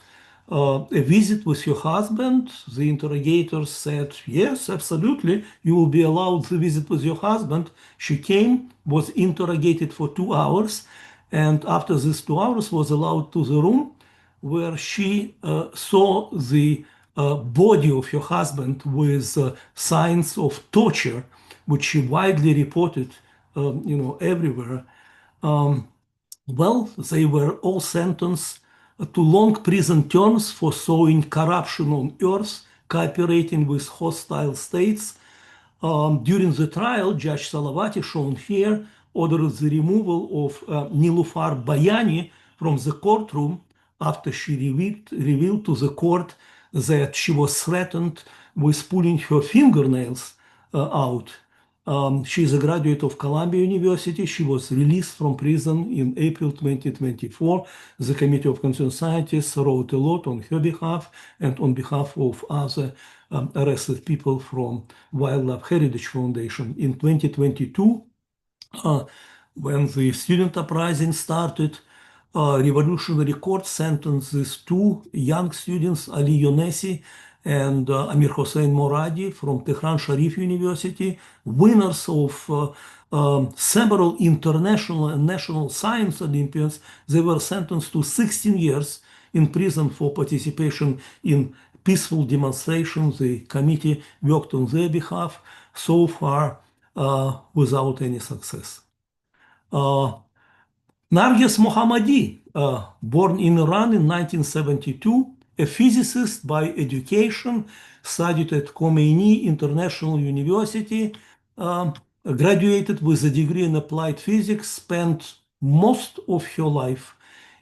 a visit with your husband. The interrogator said, yes, absolutely, you will be allowed to visit with your husband. She came, was interrogated for 2 hours, and after these 2 hours was allowed to the room where she saw the body of her husband with signs of torture, which she widely reported, everywhere. Well, they were all sentenced to long prison terms for sowing corruption on earth, cooperating with hostile states. During the trial, Judge Salavati, shown here, ordered the removal of Nilufar Bayani from the courtroom after she revealed to the court that she was threatened with pulling her fingernails out. She is a graduate of Columbia University. She was released from prison in April 2024. The Committee of Concerned Scientists wrote a lot on her behalf and on behalf of other arrested people from Wildlife Heritage Foundation. In 2022, when the student uprising started, Revolutionary Court sentenced these 2 young students, Ali Younesi and Amir Hossein Moradi from Tehran Sharif University, winners of several international and national science Olympiads. They were sentenced to 16 years in prison for participation in peaceful demonstrations. The committee worked on their behalf, so far without any success. Narges Mohammadi, born in Iran in 1972, a physicist by education, studied at Khomeini International University, graduated with a degree in applied physics, spent most of her life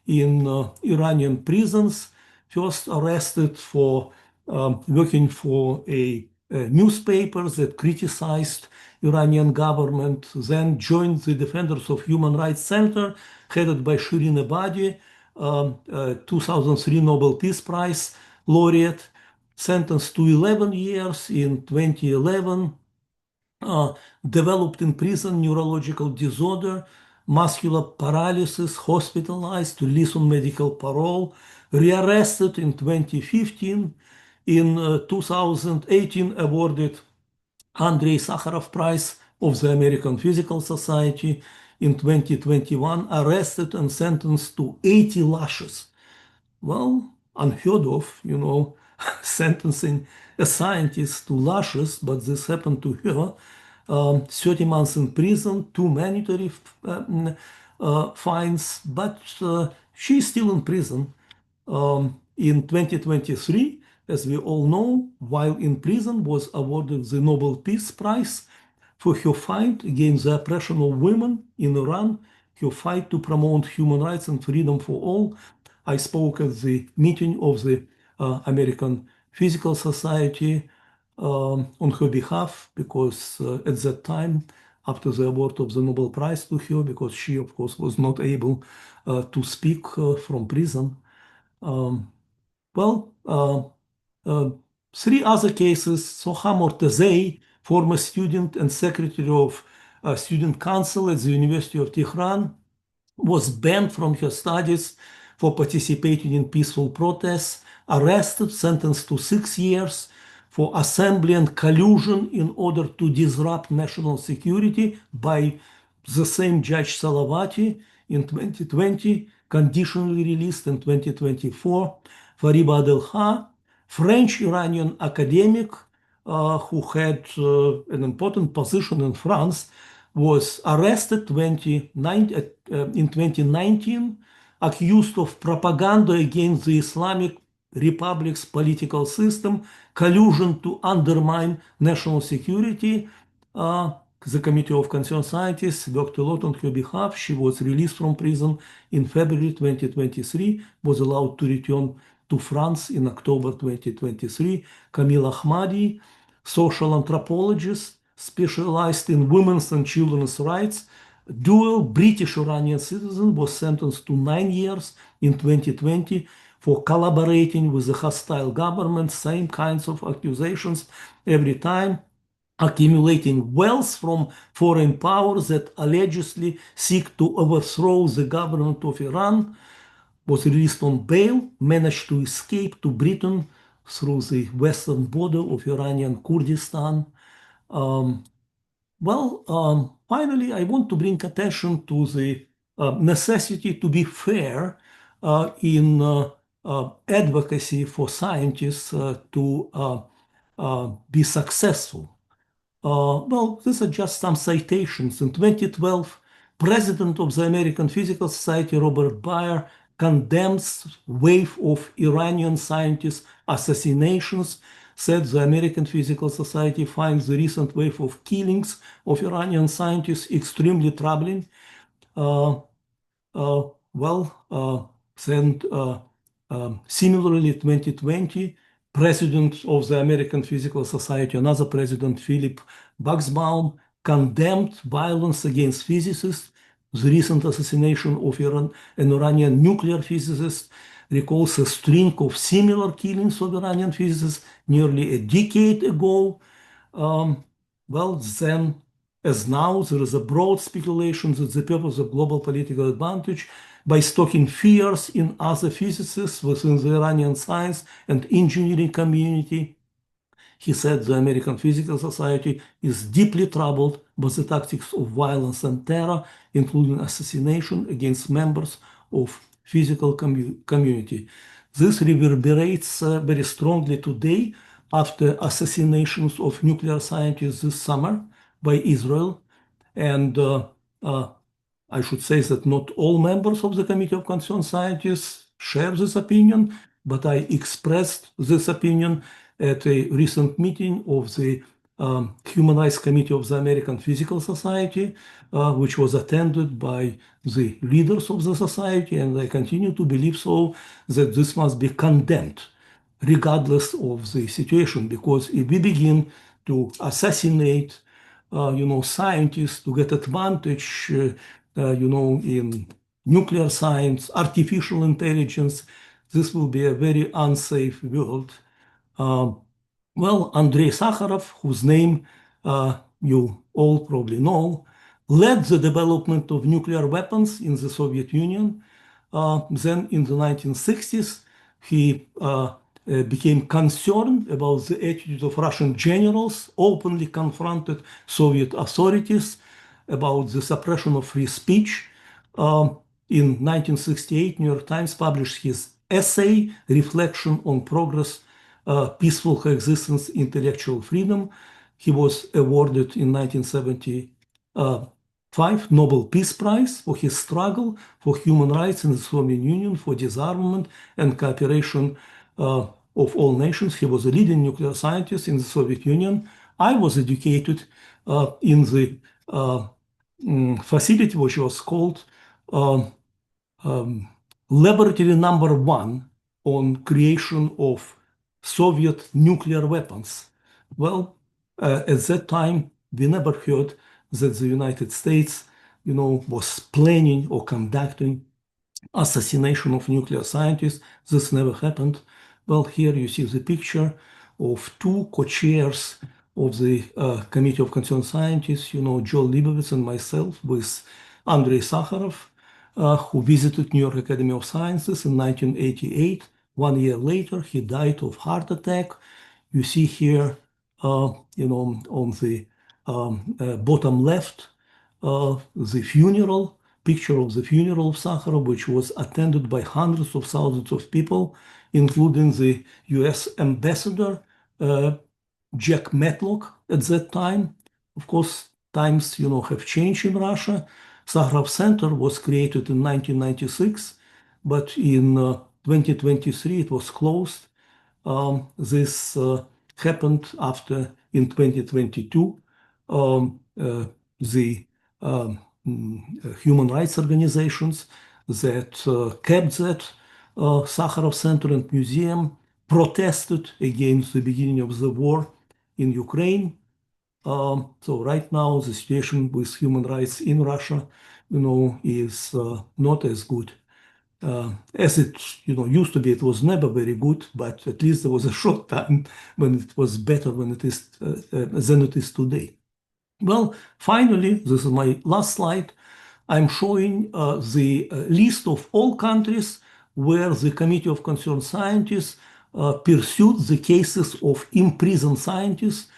in Iranian prisons, first arrested for working for a newspaper that criticized Iranian government, then joined the Defenders of Human Rights Center, headed by Shirin Ebadi, 2003 Nobel Peace Prize laureate, sentenced to 11 years in 2011, developed in prison neurological disorder, muscular paralysis, hospitalized, released on medical parole, rearrested in 2015, in 2018 awarded Andrei Sakharov Prize of the American Physical Society, in 2021 arrested and sentenced to 80 lashes. Well, unheard of, sentencing a scientist to lashes, but this happened to her. 30 months in prison, 2 mandatory fines, but she's still in prison. In 2023, as we all know, while in prison, was awarded the Nobel Peace Prize for her fight against the oppression of women in Iran. her fight to promote human rights and freedom for all. I spoke at the meeting of the American Physical Society on her behalf because at that time, after the award of the Nobel Prize to her, because she, of course, was not able to speak from prison. Well, three other cases. Soha Mortazei, former student and secretary of Student Council at the University of Tehran, was banned from her studies for participating in peaceful protests, arrested, sentenced to 6 years for assembly and collusion in order to disrupt national security by the same Judge Salavati in 2020, conditionally released in 2024. Fariba Adelha, French-Iranian academic who had an important position in France, was arrested in 2019, accused of propaganda against the Islamic Republic's political system, collusion to undermine national security. The Committee of Concerned Scientists worked a lot on her behalf. She was released from prison in February 2023, was allowed to return to France in October 2023. Camille Ahmadi, social anthropologist, specialized in women's and children's rights, dual British-Iranian citizen, was sentenced to 9 years in 2020 for collaborating with the hostile government, same kinds of accusations every time, accumulating wealth from foreign powers that allegedly seek to overthrow the government of Iran, was released on bail, managed to escape to Britain through the western border of Iranian Kurdistan. Finally, I want to bring attention to the necessity to be fair in advocacy for scientists to be successful. These are just some citations. In 2012, President of the American Physical Society, Robert Bayer, condemns wave of Iranian scientists' assassinations, said the American Physical Society finds the recent wave of killings of Iranian scientists extremely troubling. Similarly, 2020, President of the American Physical Society, another president, Philip Buxbaum, condemned violence against physicists. The recent assassination of an Iranian nuclear physicist recalls a string of similar killings of Iranian physicists nearly a decade ago. Then, as now, there is a broad speculation that the purpose of global political advantage by stoking fears in other physicists within the Iranian science and engineering community. He said the American Physical Society is deeply troubled by the tactics of violence and terror, including assassination against members of physical community. This reverberates very strongly today after assassinations of nuclear scientists this summer by Israel. And I should say that not all members of the Committee of Concerned Scientists share this opinion, but I expressed this opinion at a recent meeting of the Human Rights Committee of the American Physical Society, which was attended by the leaders of the society, and I continue to believe so, that this must be condemned, regardless of the situation, because if we begin to assassinate, scientists to get advantage, in nuclear science, artificial intelligence, this will be a very unsafe world. Andrei Sakharov, whose name you all probably know, led the development of nuclear weapons in the Soviet Union. Then in the 1960s, he became concerned about the attitude of Russian generals, openly confronted Soviet authorities about the suppression of free speech. In 1968, New York Times published his essay, Reflection on Progress, Peaceful Coexistence, Intellectual Freedom. He was awarded in 1975 Nobel Peace Prize for his struggle for human rights in the Soviet Union, for disarmament and cooperation of all nations. He was a leading nuclear scientist in the Soviet Union. I was educated in the facility which was called um, laboratory number one on creation of Soviet nuclear weapons. Well, at that time, we never heard that the United States, was planning or conducting assassination of nuclear scientists. This never happened. Well, here you see the picture of two co-chairs of the Committee of Concerned Scientists, Joe Leibovitz and myself, with Andrei Sakharov, who visited New York Academy of Sciences in 1988. 1 year later, he died of heart attack. You see here, on the bottom left, the funeral, picture of the funeral of Sakharov, which was attended by hundreds of thousands of people, including the US ambassador, Jack Matlock, at that time. Of course, times, have changed in Russia. Sakharov Center was created in 1996, but in 2023 it was closed. This happened after, in 2022, the human rights organizations that kept that Sakharov Center and Museum protested against the beginning of the war in Ukraine. So right now the situation with human rights in Russia, is not as good as it used to be. It was never very good, but at least there was a short time when it was better than it is today. Well, finally, this is my last slide. I'm showing the list of all countries where the Committee of Concerned Scientists pursued the cases of imprisoned scientists.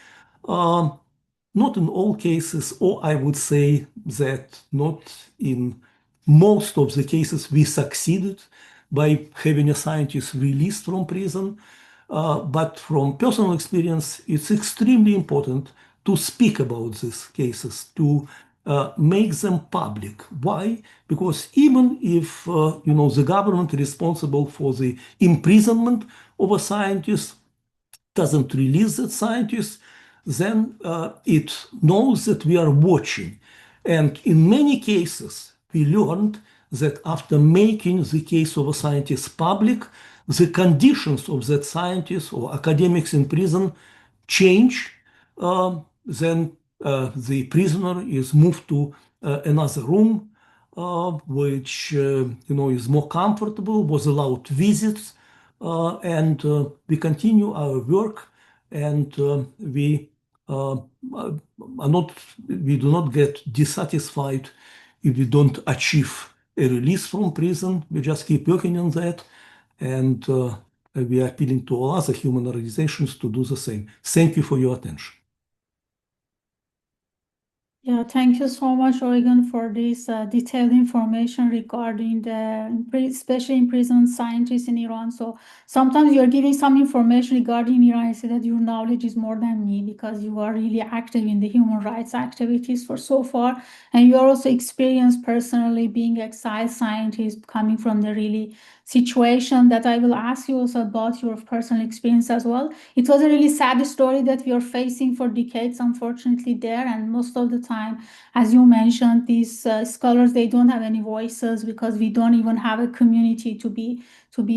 Not in all cases, or I would say that not in most of the cases we succeeded by having a scientist released from prison. But from personal experience, it's extremely important to speak about these cases, to make them public. Why? Because even if the government responsible for the imprisonment of a scientist doesn't release that scientist, then it knows that we are watching. And in many cases, we learned that after making the case of a scientist public, the conditions of that scientist or academics in prison change. Then the prisoner is moved to another room, which is more comfortable, was allowed visits, and we continue our work, and we do not get dissatisfied if we don't achieve a release from prison. We just keep working on that, and we are appealing to all other human organizations to do the same. Thank you for your attention. Yeah, thank you so much, Eugen, for this detailed information regarding especially imprisoned scientists in Iran. So sometimes you're giving some information regarding Iran. I say that your knowledge is more than me because you are really active in the human rights activities for so far. And you are also experienced personally being exiled scientist coming from the really situation that I will ask you also about your personal experience as well. It was a really sad story that we are facing for decades, unfortunately, there. And most of the time, as you mentioned, these scholars, they don't have any voices because we don't even have a community to be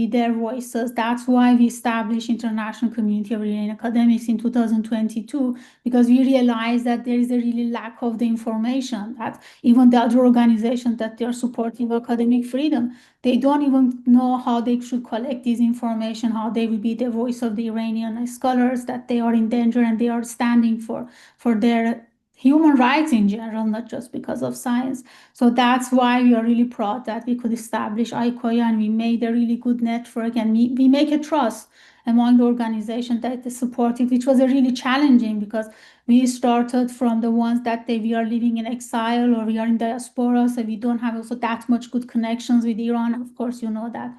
their voices. That's why we established International Community of Iranian Academics in 2022, because we realized that there is a really lack of the information, that even the other organizations that they are supporting academic freedom, they don't even know how they should collect this information, how they will be the voice of the Iranian scholars, that they are in danger and they are standing for their human rights in general, not just because of science. So that's why we are really proud that we could establish ICOIA, and we made a really good network, and we make a trust among the organizations that they support it, which was a really challenging, because we started from the ones that we are living in exile or we are in diaspora, so we don't have also that much good connections with Iran. Of course, you know that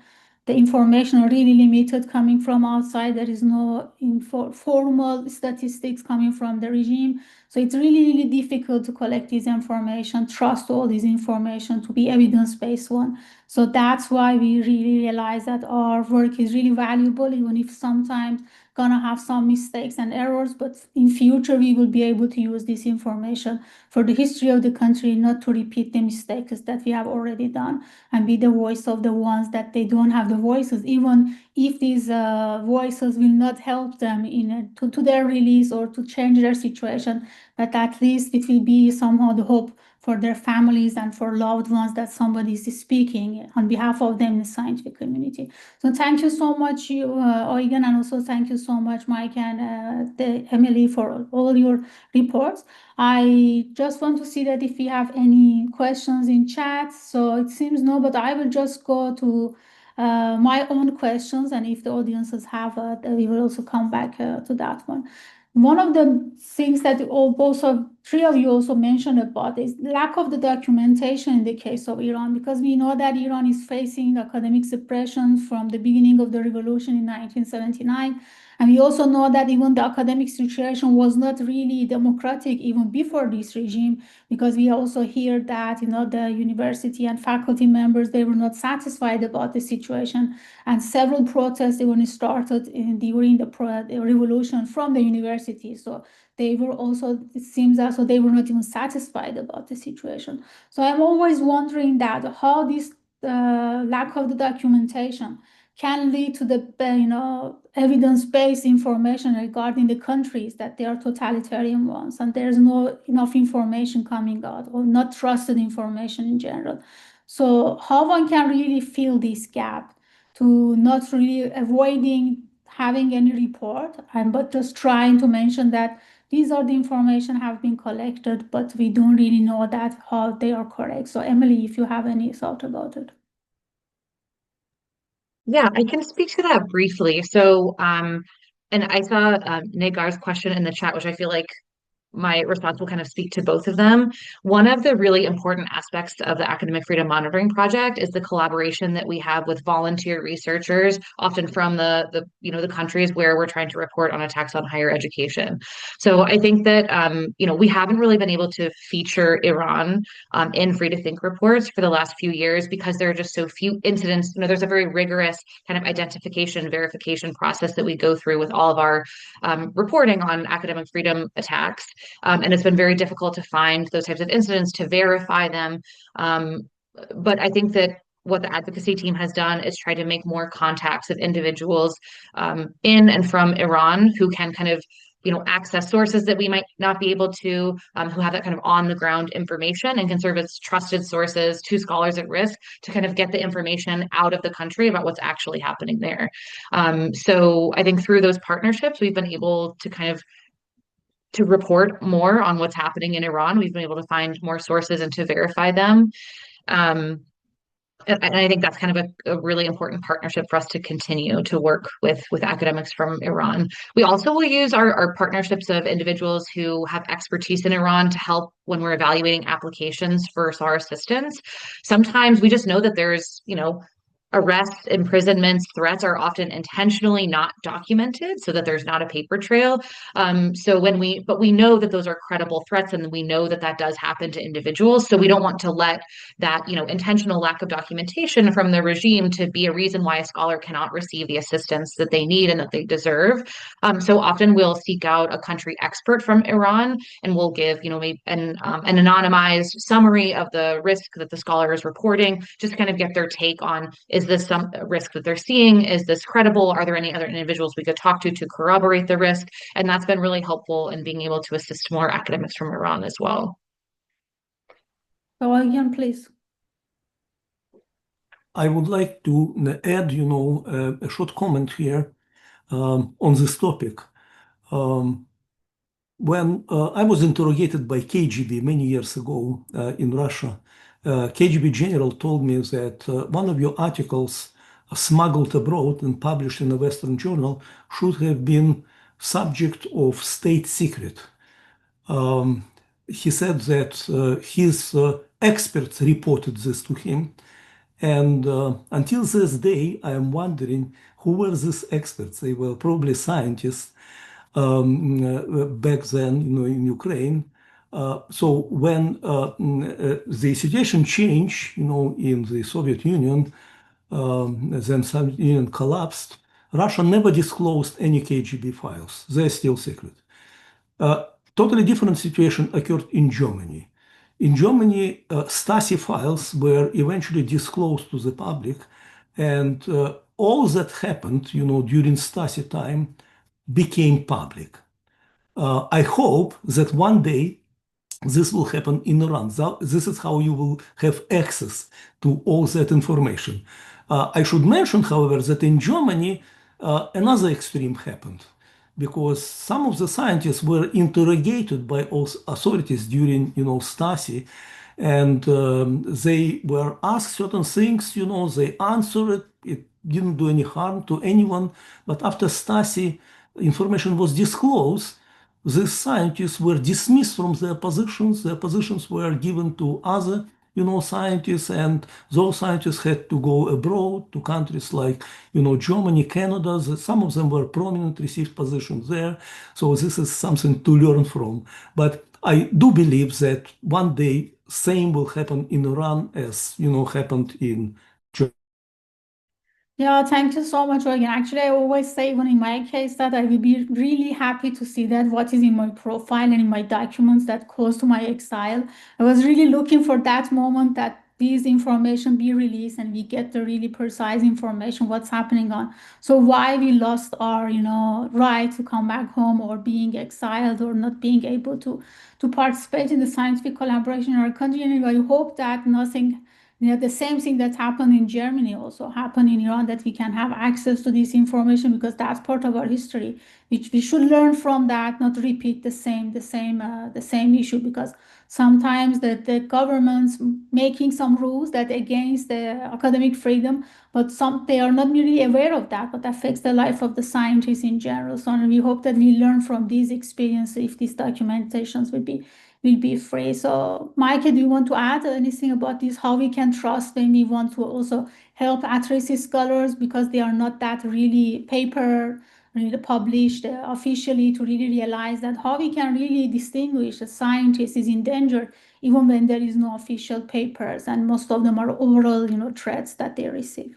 the information are really limited coming from outside. There is no formal statistics coming from the regime. So it's really, really difficult to collect this information, trust all this information to be evidence-based one. So that's why we really realize that our work is really valuable, even if sometimes gonna have some mistakes and errors, but in future we will be able to use this information for the history of the country, not to repeat the mistakes that we have already done, and be the voice of the ones that they don't have the voices, even if these voices will not help them to their release or to change their situation, but at least it will be somehow the hope for their families and for loved ones that somebody is speaking on behalf of them in the scientific community. So thank you so much, Eugen, and also thank you so much, Mike and Emily, for all your reports. I just want to see that if we have any questions in chat. So it seems no, but I will just go to my own questions, and if the audiences have, we will also come back to that one. One of the things that also three of you also mentioned about is lack of the documentation in the case of Iran, because we know that Iran is facing academic suppression from the beginning of the revolution in 1979. And we also know that even the academic situation was not really democratic even before this regime, because we also hear that, the university and faculty members, they were not satisfied about the situation. And several protests even started during the revolution from the university. So they were also, it seems as though they were not even satisfied about the situation. So I'm always wondering that how this lack of the documentation can lead to the evidence-based information regarding the countries that they are totalitarian ones, and there's no enough information coming out, or not trusted information in general. So how one can really fill this gap to not really avoiding having any report, but just trying to mention that these are the information have been collected, but we don't really know that how they are correct. So Emily, if you have any thought about it. Yeah, I can speak to that briefly. So, and I saw Nagar's question in the chat, which I feel like my response will kind of speak to both of them. One of the really important aspects of the Academic Freedom Monitoring Project is the collaboration that we have with volunteer researchers, often from the countries where we're trying to report on attacks on higher education. So I think that we haven't really been able to feature Iran in Free to Think reports for the last few years because there are just so few incidents. There's a very rigorous kind of identification verification process that we go through with all of our reporting on academic freedom attacks. And it's been very difficult to find those types of incidents to verify them. But I think that what the advocacy team has done is try to make more contacts of individuals in and from Iran who can kind of access sources that we might not be able to, who have that kind of on the ground information and can serve as trusted sources to scholars at risk to kind of get the information out of the country about what's actually happening there. So I think through those partnerships, we've been able to kind of to report more on what's happening in Iran. We've been able to find more sources and to verify them. And I think that's kind of a really important partnership for us to continue to work with academics from Iran. We also will use our partnerships of individuals who have expertise in Iran to help when we're evaluating applications for SAR assistance. Sometimes we just know that there's, arrests, imprisonments, threats are often intentionally not documented so that there's not a paper trail. But we know that those are credible threats, and we know that that does happen to individuals. So we don't want to let that, intentional lack of documentation from the regime to be a reason why a scholar cannot receive the assistance that they need and that they deserve. So often we'll seek out a country expert from Iran, and we'll give, maybe an anonymized summary of the risk that the scholar is reporting, just to kind of get their take on, is this some risk that they're seeing? Is this credible? Are there any other individuals we could talk to corroborate the risk? And that's been really helpful in being able to assist more academics from Iran as well. So again, please. I would like to add, a short comment here on this topic. When I was interrogated by KGB many years ago in Russia, KGB general told me that one of your articles smuggled abroad and published in a Western journal should have been subject of state secret. He said that his experts reported this to him. And until this day, I am wondering who were these experts. They were probably scientists back then, in Ukraine. So when the situation changed, in the Soviet Union, then Soviet Union collapsed, Russia never disclosed any KGB files. They're still secret. Totally different situation occurred in Germany. In Germany, Stasi files were eventually disclosed to the public, and all that happened, during Stasi time became public. I hope that one day this will happen in Iran. This is how you will have access to all that information. I should mention, however, that in Germany, another extreme happened because some of the scientists were interrogated by authorities during, Stasi, and they were asked certain things, they answered it. It didn't do any harm to anyone. But after Stasi information was disclosed, these scientists were dismissed from their positions. Their positions were given to other, scientists, and those scientists had to go abroad to countries like, Germany, Canada. Some of them were prominent, received positions there. So this is something to learn from. But I do believe that one day same will happen in Iran as, happened in Germany. Yeah, thank you so much, Eugen. Actually, I always say, even in my case, that I will be really happy to see that what is in my profile and in my documents that close to my exile. I was really looking for that moment that these information be released and we get the really precise information, what's happening on. So why we lost our, right to come back home, or being exiled, or not being able to participate in the scientific collaboration in our country. And I hope that nothing, the same thing that happened in Germany also happened in Iran, that we can have access to this information, because that's part of our history, which we should learn from that, not repeat the same issue, because sometimes the governments making some rules that against the academic freedom, but they are not really aware of that, but affects the life of the scientists in general. So we hope that we learn from these experiences if these documentations will be free. So, Mike, do you want to add anything about this? How we can trust when we want to also help at-risk scholars, because they are not that really paper really published officially, to really realize that how we can really distinguish a scientist is in danger even when there is no official papers, and most of them are oral, threats that they receive.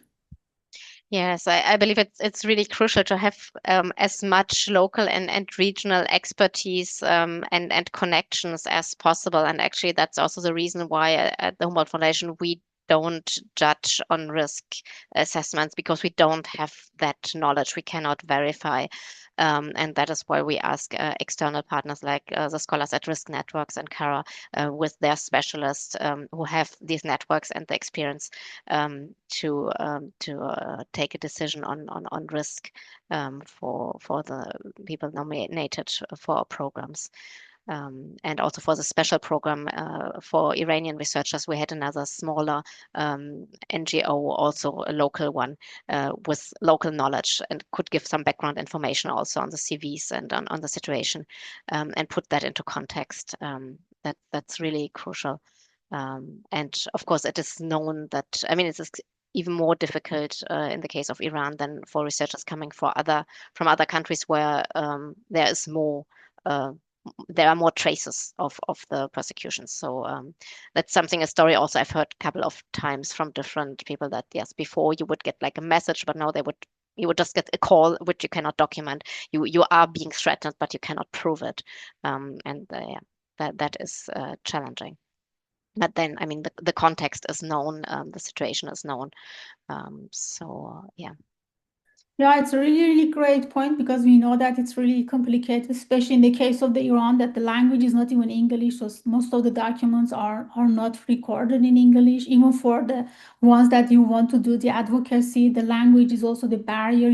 Yes, I believe it's really crucial to have as much local and regional expertise and connections as possible. And actually, that's also the reason why at the Humboldt Foundation we don't judge on risk assessments, because we don't have that knowledge. We cannot verify. And that is why we ask external partners like the Scholars at Risk networks and CARA with their specialists who have these networks and the experience to take a decision on risk for the people nominated for our programs. And also for the special program for Iranian researchers, we had another smaller NGO, also a local one with local knowledge, and could give some background information also on the CVs and on the situation, and put that into context. That's really crucial. And of course, it is known that, I mean, it's even more difficult in the case of Iran than for researchers coming from other countries where there are more traces of the persecutions. So that's a story also I've heard a couple of times from different people, that yes, before you would get like a message, but now you would just get a call which you cannot document. You are being threatened, but you cannot prove it. That is challenging. But then, I mean, the context is known, the situation is known. Yeah. Yeah, it's a really, really great point, because we know that it's really complicated, especially in the case of the Iran, that the language is not even English. So most of the documents are not recorded in English. Even for the ones that you want to do the advocacy, the language is also the barrier.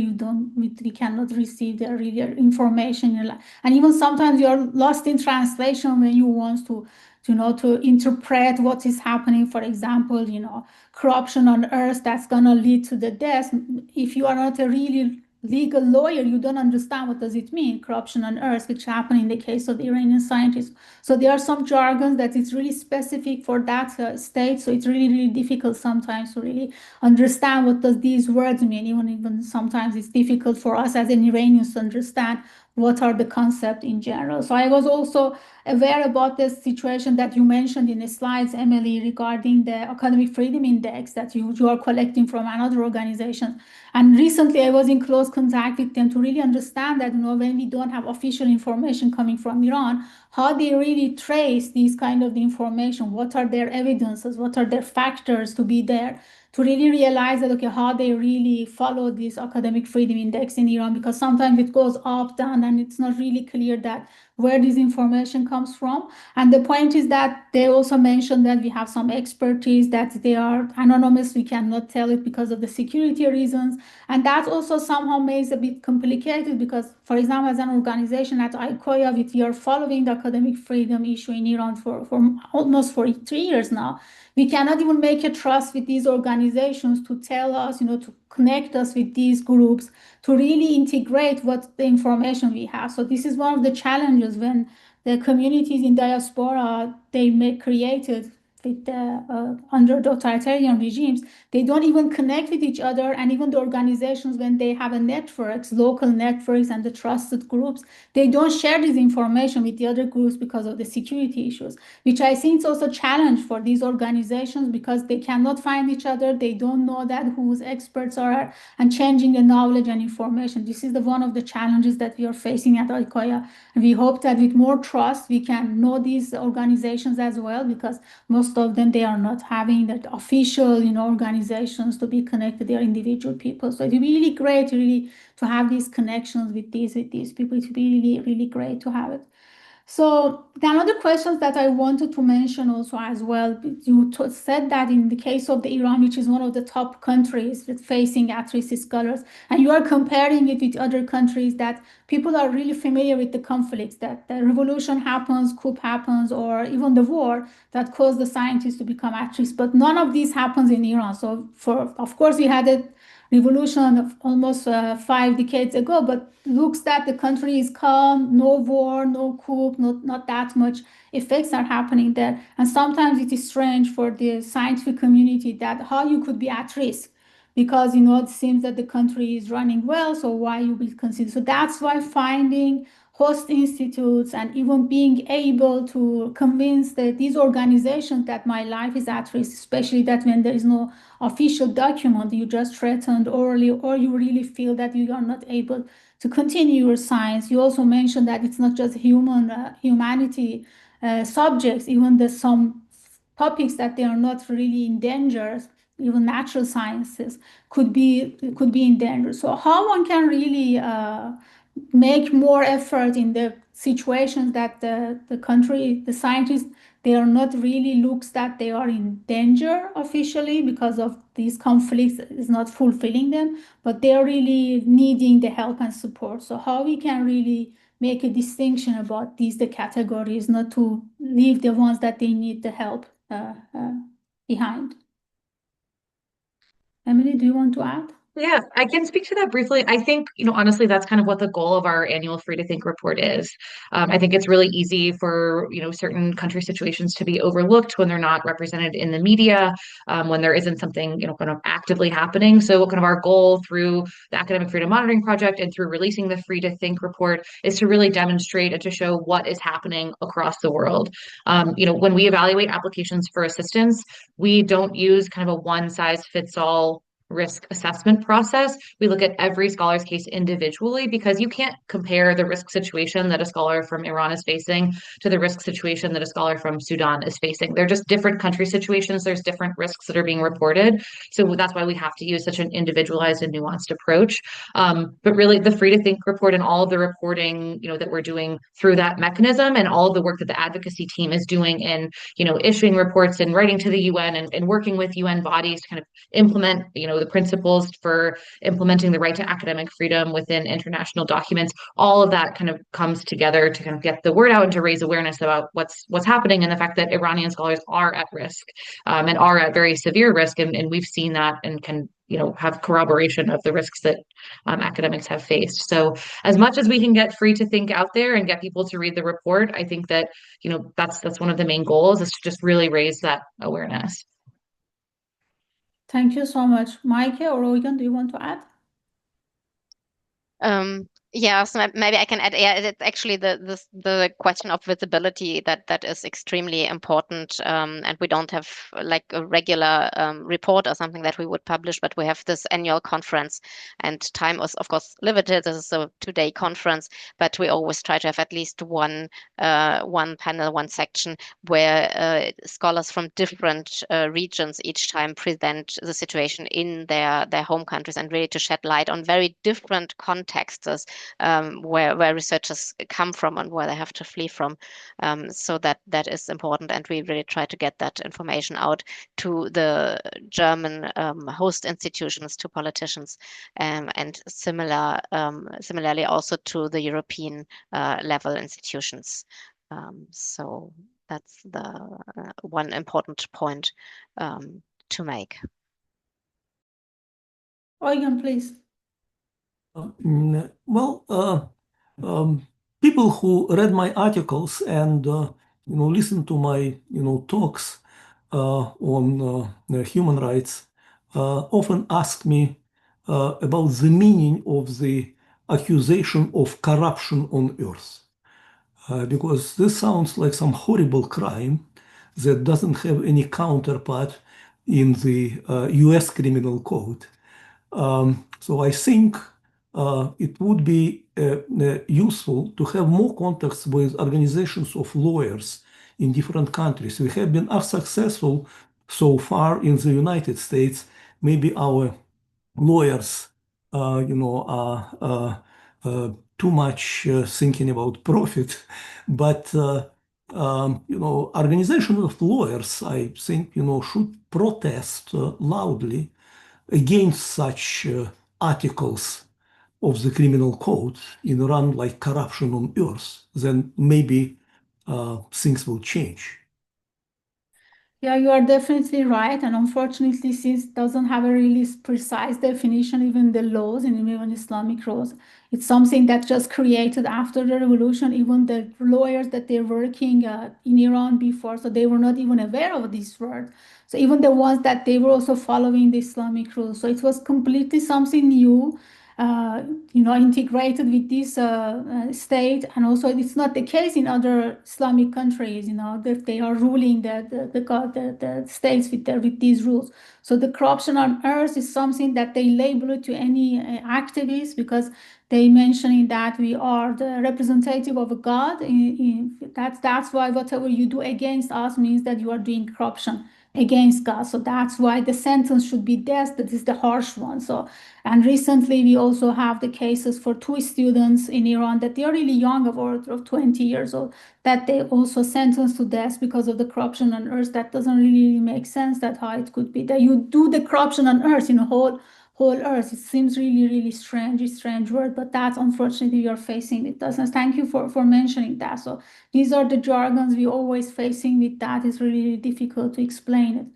We cannot receive the real information. And even sometimes you are lost in translation when you want to interpret what is happening. For example, corruption on earth that's going to lead to the death. If you are not a really legal lawyer, you don't understand what does it mean, corruption on earth, which happened in the case of the Iranian scientists. So there are some jargons that is really specific for that state. So it's really, really difficult sometimes to really understand what does these words mean. Even sometimes it's difficult for us as an Iranians to understand what are the concepts in general. So I was also aware about the situation that you mentioned in the slides, Emily, regarding the Academic Freedom Index that you are collecting from another organization. And recently I was in close contact with them to really understand that, when we don't have official information coming from Iran, how they really trace these kind of information, what are their evidences, what are their factors to be there, to really realize that, okay, how they really follow this Academic Freedom Index in Iran, because sometimes it goes up, down, and it's not really clear that where this information comes from. And the point is that they also mentioned that we have some expertise, that they are anonymous, we cannot tell it because of the security reasons. And that also somehow makes it a bit complicated because, for example, as an organization at ICOIA, we are following the academic freedom issue in Iran for almost 3 years now. We cannot even make a trust with these organizations to tell us, to connect us with these groups, to really integrate what the information we have. So this is one of the challenges when the communities in diaspora, they make created with the under totalitarian regimes, they don't even connect with each other. And even the organizations, when they have a networks, local networks and the trusted groups, they don't share this information with the other groups because of the security issues, which I think is also a challenge for these organizations because they cannot find each other. They don't know that whose experts are and changing the knowledge and information. This is one of the challenges that we are facing at ICOIA. And we hope that with more trust, we can know these organizations as well, because most of them, they are not having that official, organizations to be connected. They are individual people. So it'd be really great, really, to have these connections with these people. It'd be really, really great to have it. So the another questions that I wanted to mention also as well, you said that in the case of the Iran, which is one of the top countries with facing at-risk scholars, and you are comparing it with other countries, that people are really familiar with the conflicts, that the revolution happens, coup happens, or even the war that caused the scientists to become at-risk. But none of these happens in Iran. So of course, we had a revolution of almost 5 decades ago, but looks that the country is calm, no war, no coup, not that much effects are happening there. And sometimes it is strange for the scientific community that how you could be at risk, because it seems that the country is running well, so why you will consider. So that's why finding host institutes and even being able to convince these organizations that my life is at risk, especially that when there is no official document, you just threatened orally, or you really feel that you are not able to continue your science. You also mentioned that it's not just humanity subjects, even there's some topics that they are not really in danger, even natural sciences could be in danger. So how one can really make more effort in the situations that the country, the scientists, they are not really looks that they are in danger officially because of these conflicts is not fulfilling them, but they are really needing the help and support. So how we can really make a distinction about the categories, not to leave the ones that they need the help behind. Emily, do you want to add? Yeah, I can speak to that briefly. I think, honestly, that's kind of what the goal of our annual Free to Think report is. I think it's really easy for, certain country situations to be overlooked when they're not represented in the media, when there isn't something, kind of actively happening. So kind of our goal through the Academic Freedom Monitoring Project and through releasing the Free to Think report is to really demonstrate and to show what is happening across the world. When we evaluate applications for assistance, we don't use kind of a one size fits all risk assessment process. We look at every scholar's case individually because you can't compare the risk situation that a scholar from Iran is facing to the risk situation that a scholar from Sudan is facing. They're just different country situations. There's different risks that are being reported. So that's why we have to use such an individualized and nuanced approach. But really the Free to Think report and all of the reporting, that we're doing through that mechanism and all of the work that the advocacy team is doing in, issuing reports and writing to the UN and working with UN bodies to kind of implement, the principles for implementing the right to academic freedom within international documents. All of that kind of comes together to kind of get the word out and to raise awareness about what's happening and the fact that Iranian scholars are at risk and are at very severe risk. And we've seen that and can have corroboration of the risks that academics have faced. So as much as we can get Free to Think out there and get people to read the report, I think that that's one of the main goals is to just really raise that awareness. Thank you so much. Maike or Oigan, do you want to add? Yeah, so maybe I can add. Yeah, it's actually the question of visibility that is extremely important. And we don't have like a regular report or something that we would publish, but we have this annual conference, and time is of course limited. This is a 2-day conference, but we always try to have at least one panel, one section where scholars from different regions each time present the situation in their home countries, and really to shed light on very different contexts, where researchers come from and where they have to flee from. So that is important, and we really try to get that information out to the German host institutions, to politicians, and similarly also to the European level institutions. So that's the one important point to make. Eugen, please. Well, people who read my articles and listen to my talks on human rights often ask me about the meaning of the accusation of corruption on Earth. Because this sounds like some horrible crime that doesn't have any counterpart in the US Criminal Code. So I think it would be useful to have more contacts with organizations of lawyers in different countries. We have been unsuccessful so far in the United States. Maybe our lawyers, are too much thinking about profit, but organizations of lawyers, I think, should protest loudly against such articles of the criminal code in Iran, like corruption on earth. Then maybe things will change. Yeah, you are definitely right. And unfortunately, since it doesn't have a really precise definition, even the laws and even Islamic laws, it's something that just created after the revolution. Even the lawyers that they're working in Iran before, so they were not even aware of this word. So even the ones that they were also following the Islamic rules. So it was completely something new. Integrated with this state, and also it's not the case in other Islamic countries. That they are ruling the states with these rules. So the corruption on earth is something that they label it to any activist, because they mentioning that we are the representative of a God. That's why whatever you do against us means that you are doing corruption against God. So that's why the sentence should be death. That is the harsh one. So, and recently we also have the cases for 2 students in Iran that they are really young, of order of 20 years old, that they also sentenced to death because of the corruption on earth. That doesn't really make sense, that how it could be that you do the corruption on earth in a whole earth. It seems really, really strange word, but that's unfortunately you're facing it. Doesn't. Thank you for mentioning that. So these are the jargons we always facing with that. It's really difficult to explain it.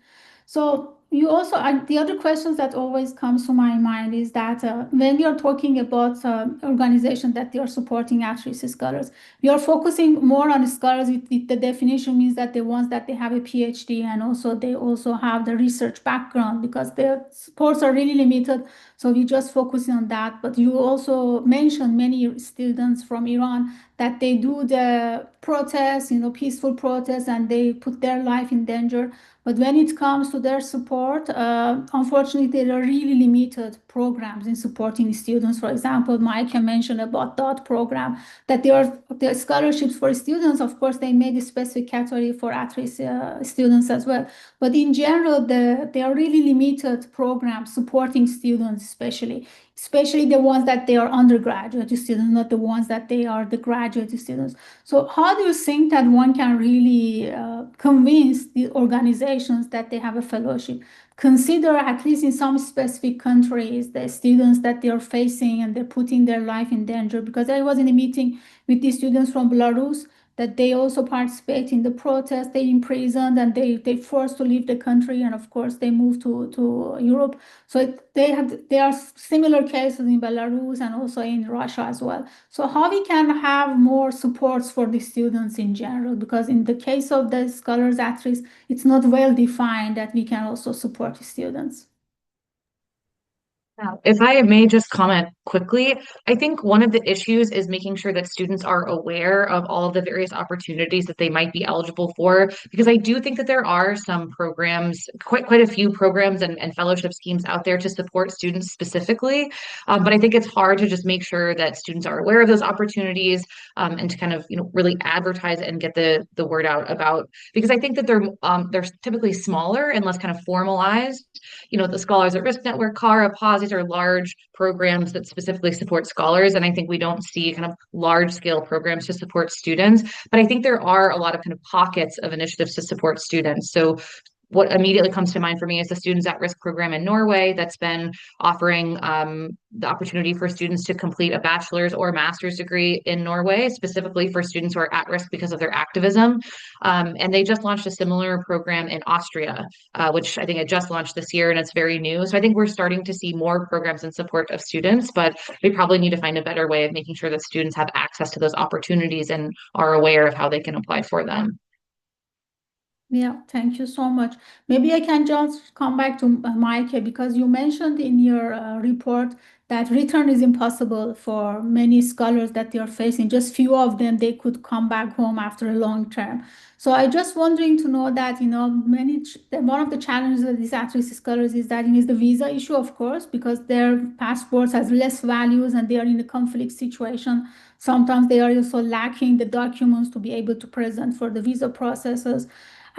So you also, the other questions that always comes to my mind is that when we are talking about organizations that they are supporting at-risk scholars, we are focusing more on scholars with the definition means that the ones that they have a PhD, and also they also have the research background, because their supports are really limited. So we just focusing on that. But you also mentioned many students from Iran that they do the protests, peaceful protests, and they put their life in danger. But when it comes to their support, unfortunately, there are really limited programs in supporting students. For example, Mike mentioned about DOT program, that there are the scholarships for students. Of course, they made a specific category for at-risk students as well. But in general, there are really limited programs supporting students, especially the ones that they are undergraduate students, not the ones that they are the graduate students. So how do you think that one can really convince the organizations that they have a fellowship? Consider, at least in some specific countries, the students that they are facing and they're putting their life in danger. Because I was in a meeting with the students from Belarus, that they also participate in the protest, they imprisoned, and they forced to leave the country, and of course they moved to Europe. So there are similar cases in Belarus and also in Russia as well. So how we can have more supports for the students in general, because in the case of the scholars at risk, it's not well defined that we can also support the students. If I may just comment quickly. I think one of the issues is making sure that students are aware of all of the various opportunities that they might be eligible for, because I do think that there are some programs, quite a few programs and fellowship schemes out there to support students specifically. But I think it's hard to just make sure that students are aware of those opportunities, and to kind of, really advertise and get the word out about, because I think that they're typically smaller and less kind of formalized. The Scholars at Risk Network, CARA, PAWS, these are large programs that specifically support scholars. And I think we don't see kind of large scale programs to support students, but I think there are a lot of kind of pockets of initiatives to support students. So what immediately comes to mind for me is the Students at Risk program in Norway that's been offering the opportunity for students to complete a bachelor's or master's degree in Norway, specifically for students who are at risk because of their activism. And they just launched a similar program in Austria, which I think it just launched this year and it's very new. So I think we're starting to see more programs in support of students, but we probably need to find a better way of making sure that students have access to those opportunities and are aware of how they can apply for them. Yeah, thank you so much. Maybe I can just come back to Mike, because you mentioned in your report that return is impossible for many scholars that they are facing. Just few of them, they could come back home after a long term. So I just wondering to know that, one of the challenges of these at-risk scholars is that is the visa issue, of course, because their passports has less values and they are in a conflict situation. Sometimes they are also lacking the documents to be able to present for the visa processes.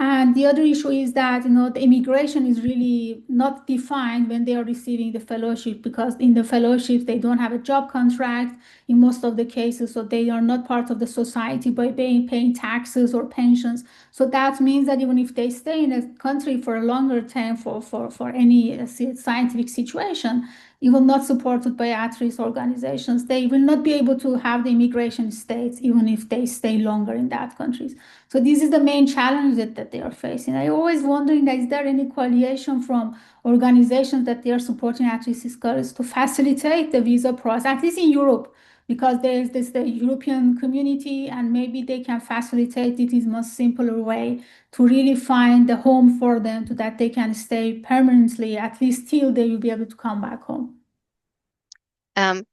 And the other issue is that, the immigration is really not defined when they are receiving the fellowship, because in the fellowships, they don't have a job contract in most of the cases. So they are not part of the society by paying taxes or pensions. So that means that even if they stay in a country for a longer time for any scientific situation, even not supported by at-risk organizations, they will not be able to have the immigration status even if they stay longer in that countries. So this is the main challenge that they are facing. I always wondering that is there any coalition from organizations that they are supporting at-risk scholars to facilitate the visa process, at least in Europe, because there is the European community, and maybe they can facilitate it in a much simpler way to really find a home for them so that they can stay permanently, at least till they will be able to come back home.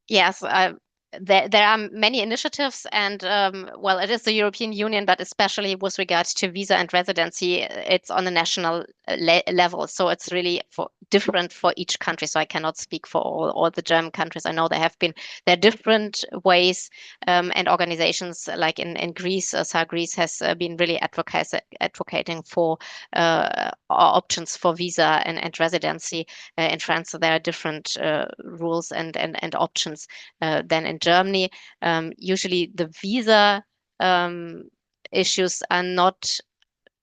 Yes, there are many initiatives, and well, it is the European Union, but especially with regards to visa and residency, it's on a national level. So it's really different for each country. So I cannot speak for all the German countries. I know there are different ways, and organizations like in Greece. SAR Greece has been really advocating for options for visa and residency. In France, so there are different rules and options than in Germany. Usually the visa issues are not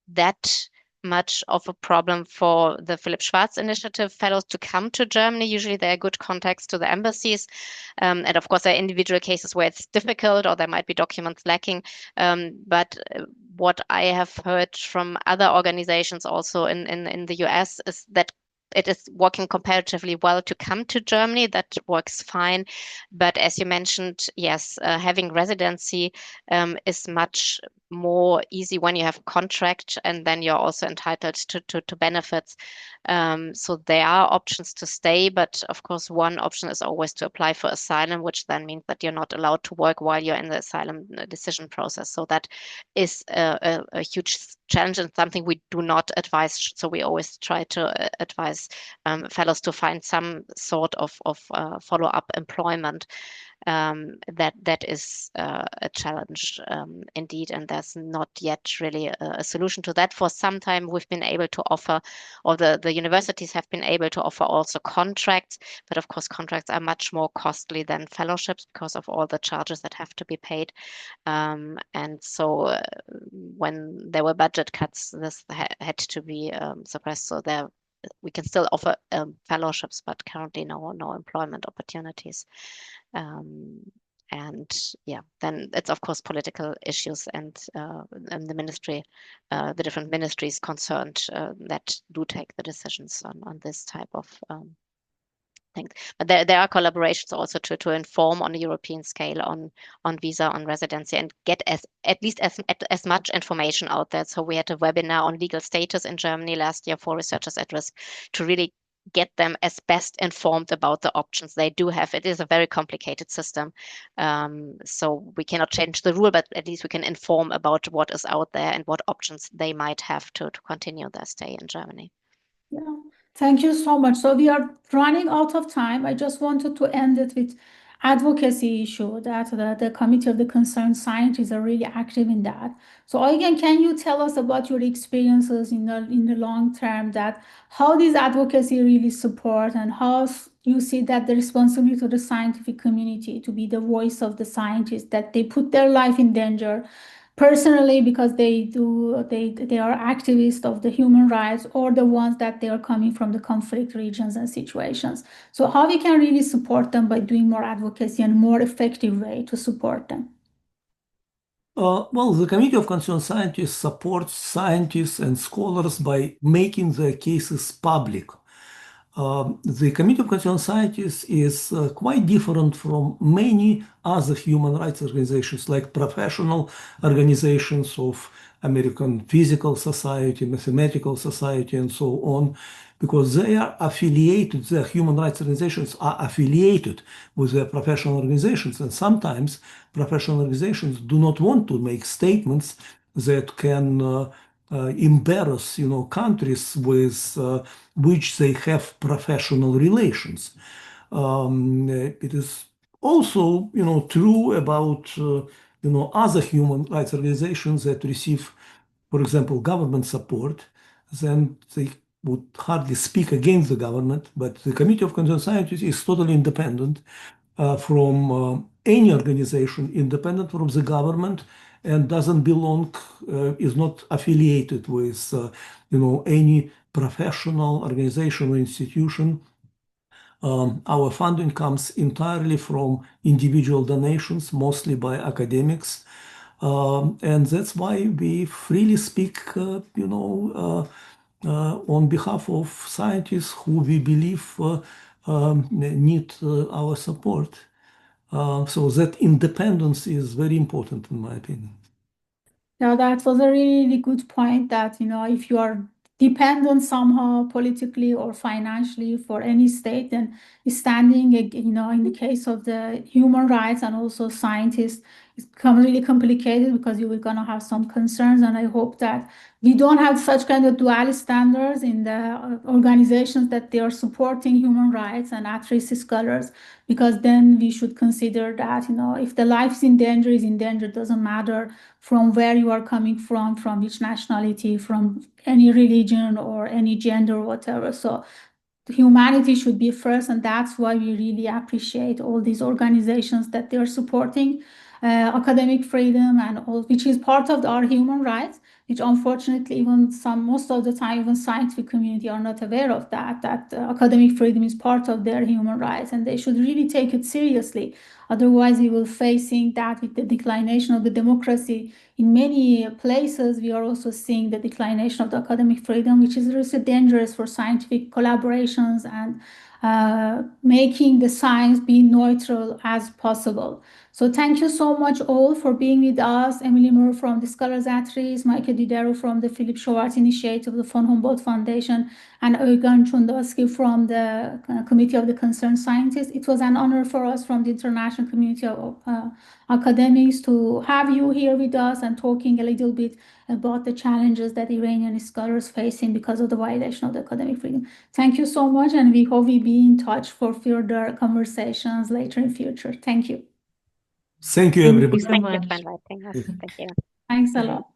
that much of a problem for the Philipp Schwarz Initiative fellows to come to Germany. Usually there are good contacts to the embassies. And of course, there are individual cases where it's difficult or there might be documents lacking. But what I have heard from other organizations also in the US is that it is working comparatively well to come to Germany. That works fine. But as you mentioned, yes, having residency is much more easy when you have a contract, and then you're also entitled to benefits. So there are options to stay, but of course, one option is always to apply for asylum, which then means that you're not allowed to work while you're in the asylum decision process. So that is a huge challenge and something we do not advise. So we always try to advise fellows to find some sort of follow-up employment. That is a challenge indeed, and there's not yet really a solution to that. For some time, we've been able to offer, or the universities have been able to offer also contracts, but of course, contracts are much more costly than fellowships because of all the charges that have to be paid. And so when there were budget cuts, this had to be suppressed. So we can still offer fellowships, but currently no employment opportunities. And yeah, then it's of course political issues and the ministry, the different ministries concerned that do take the decisions on this type of things. But there are collaborations also to inform on a European scale on visa, on residency, and get at least as much information out there. So we had a webinar on legal status in Germany last year for researchers at risk to really get them as best informed about the options they do have. It is a very complicated system. So we cannot change the rule, but at least we can inform about what is out there and what options they might have to continue their stay in Germany. Yeah, thank you so much. So we are running out of time. I just wanted to end it with advocacy issue that the Committee of the Concerned Scientists are really active in that. So again, can you tell us about your experiences in the long term, that how these advocacy really support, and how you see that the responsibility of the scientific community to be the voice of the scientists, that they put their life in danger personally because they are activists of the human rights, or the ones that they are coming from the conflict regions and situations. So how we can really support them by doing more advocacy and more effective way to support them? Well, the Committee of Concerned Scientists supports scientists and scholars by making their cases public. The Committee of Concerned Scientists is quite different from many other human rights organizations, like professional organizations of American Physical Society, Mathematical Society, and so on, because they are affiliated, their human rights organizations are affiliated with their professional organizations, and sometimes professional organizations do not want to make statements that can embarrass, countries with which they have professional relations. It is also, true about, other human rights organizations that receive, for example, government support. Then they would hardly speak against the government, but the Committee of Concerned Scientists is totally independent from any organization, independent from the government, and doesn't belong, is not affiliated with, any professional organization or institution. Our funding comes entirely from individual donations, mostly by academics. And that's why we freely speak, on behalf of scientists who we believe need our support. So that independence is very important, in my opinion. Yeah, that was a really good point, that, if you are dependent somehow politically or financially for any state, then standing, in the case of the human rights and also scientists, it's become really complicated because you are going to have some concerns. And I hope that we don't have such kind of dual standards in the organizations that they are supporting human rights and at-risk scholars, because then we should consider that, if the life is in danger, it doesn't matter from where you are coming from which nationality, from any religion or any gender or whatever. So humanity should be first, and that's why we really appreciate all these organizations that they are supporting academic freedom and all, which is part of our human rights, which unfortunately most of the time, even scientific community are not aware of that academic freedom is part of their human rights, and they should really take it seriously. Otherwise, we will facing that with the declination of the democracy. In many places, we are also seeing the declination of the academic freedom, which is really dangerous for scientific collaborations and making the science be neutral as possible. So thank you so much all for being with us. Emily Moore from the Scholars at Risk, Michael Didero from the Philip Schwartz Initiative, the von Humboldt Foundation, and Eugen Chundowski from the Committee of the Concerned Scientists. It was an honor for us from the international community of academics to have you here with us and talking a little bit about the challenges that Iranian scholars facing because of the violation of the academic freedom. Thank you so much, and we hope we be in touch for further conversations later in future. Thank you. Thank you, Thank everybody. you so Thank you much. for inviting us. Thank you. Thanks a lot.